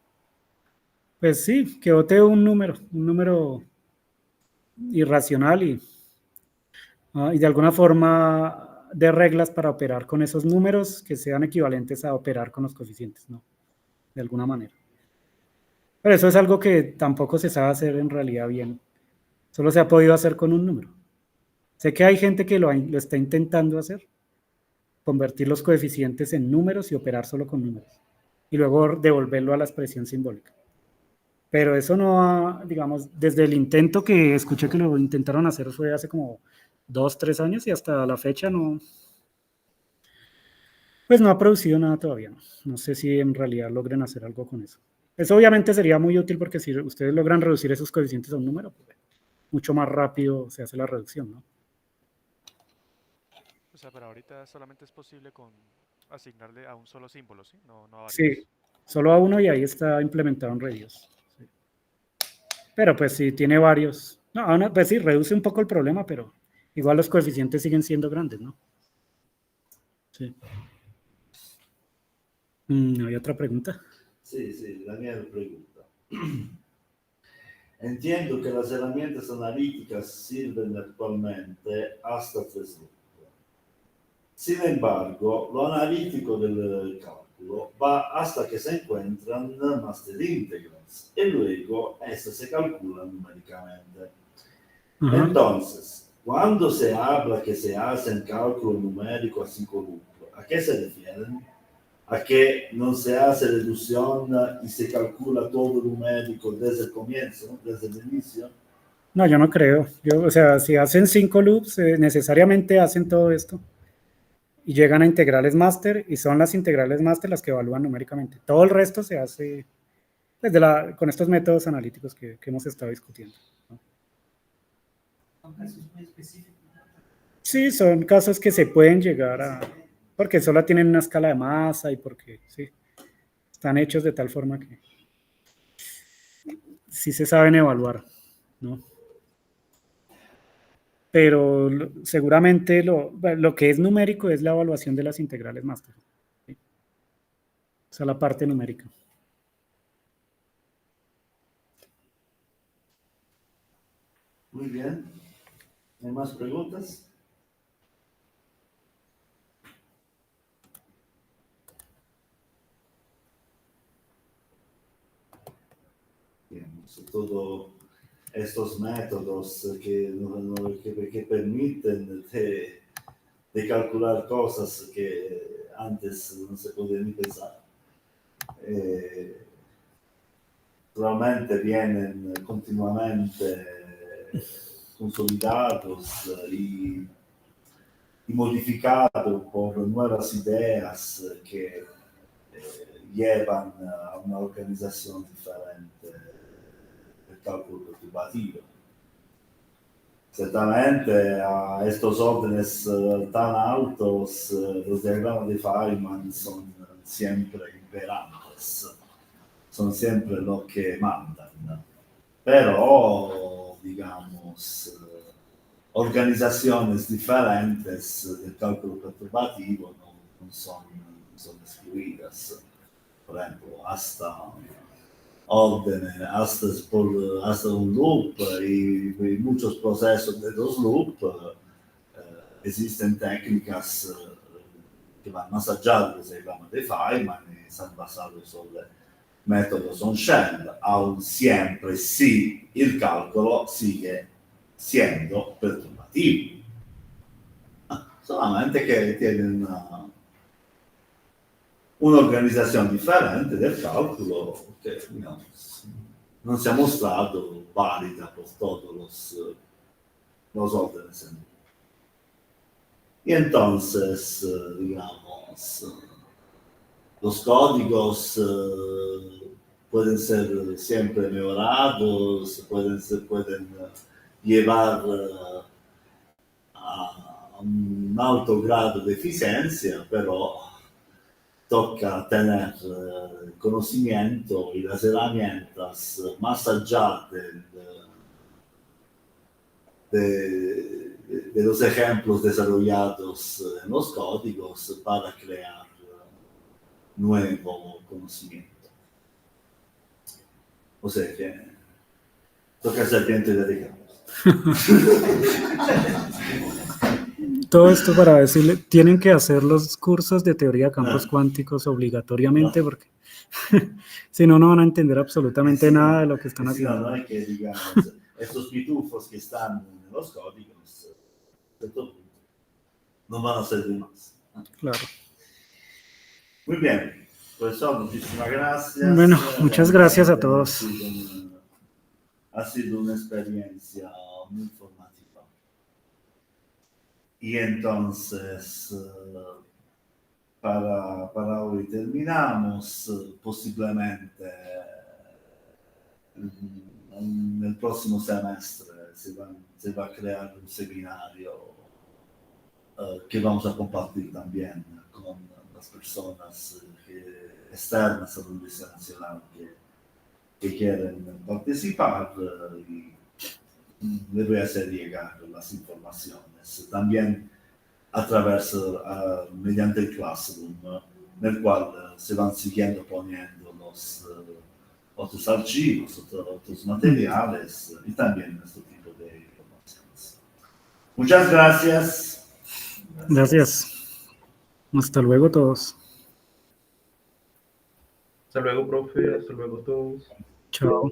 Pues sí, que vote un número irracional y de alguna forma de reglas para operar con esos números que sean equivalentes a operar con los coeficientes, ¿no? De alguna manera. Pero eso es algo que tampoco se sabe hacer en realidad bien. Solo se ha podido hacer con un número. Sé que hay gente que lo está intentando hacer, convertir los coeficientes en números y operar solo con números. Y luego devolverlo a la expresión simbólica. Pero eso no ha, digamos, desde el intento que escuché que lo intentaron hacer fue hace como 2, 3 años y hasta la fecha no, pues no ha producido nada todavía. No sé si en realidad logren hacer algo con eso. Eso obviamente sería muy útil porque si ustedes logran reducir esos coeficientes a un número, pues, mucho más rápido se hace la reducción, ¿no? O sea, pero ahorita solamente es posible con asignarle a un solo símbolo, ¿sí? No a Sí, varios. solo a uno y ahí está implementado en Radius. Sí. Pero pues si tiene varios, no, pues sí, reduce un poco el problema, pero igual los coeficientes siguen siendo grandes, ¿no? Sí. ¿Hay otra pregunta? Sí, Daniel pregunta. Entiendo que las herramientas analíticas sirven actualmente hasta 3 loop. Sin embargo, lo analítico del cálculo va hasta que se encuentran master integrals y luego estas se calculan numéricamente. Ajá. Entonces, cuando se habla que se hace un cálculo numérico a 5 loop, ¿a qué se refieren? ¿A que no se hace reducción y se calcula todo numérico desde el comienzo, desde el inicio? No, yo no creo. O sea, si hacen 5 loops, necesariamente hacen todo esto y llegan a integrales máster y son las integrales máster las que evalúan numéricamente. Todo el resto se hace pues, con estos métodos analíticos que hemos estado discutiendo, ¿no? Son casos muy específicos. Sí, son casos que se pueden llegar a, porque solo tienen una escala de masa y porque sí, están hechos de tal forma que sí se saben evaluar, ¿no? Pero seguramente lo que es numérico es la evaluación de las integrales máster, ¿sí? O sea, la parte numérica. Muy bien. ¿Hay más preguntas? Bien, todos estos métodos que permiten de calcular cosas que antes no se podían ni pensar. Realmente vienen continuamente consolidados y modificados por nuevas ideas que llevan a una organización diferente del cálculo perturbativo. Ciertamente a estos órdenes tan altos, los diagramas de Feynman son siempre imperantes, son siempre lo que mandan, ¿no? Pero, digamos, organizaciones diferentes del cálculo perturbativo no son excluidas. Por ejemplo, hasta órdenes, hasta un loop y muchos procesos de los loops, existen técnicas que van más allá de los diagramas de Feynman y están basados sobre métodos on-shell, aun siempre si il calcolo sigue siendo perturbativo. Solamente que tienen un'organizzazione differente del calcolo que digamos, non si ha mostrato válida por todos los órdenes. Y entonces, digamos, los códigos pueden ser siempre mejorados, pueden llevar a un alto grado de eficiencia, pero toca tener conocimiento y las herramientas más allá de los ejemplos desarrollados en los códigos para crear nuevo conocimiento. O sea que toca ser bien dedicados. Todo esto para decirle, tienen que hacer los cursos de teoría de campos cuánticos obligatoriamente, porque si no, no van a entender absolutamente nada de lo que están haciendo. No es que, digamos, estos pitufos que están en los códigos, no van a servir más. Claro. Muy bien, profesor, muchísimas gracias. Bueno, muchas gracias a todos. Ha sido una experiencia muy formativa. Y entonces, para hoy terminamos, posiblemente en el próximo semestre se va a crear un seminario que vamos a compartir también con las personas externas a la Universidad Nacional que quieren participar y le voy a hacer llegar las informaciones también a través, mediante el Classroom, nel cual se van siguiendo poniendo los otros archivos, otros materiales y también este tipo de informaciones. Muchas gracias. Gracias. Hasta luego todos. Hasta luego, profe. Hasta luego todos. Chao.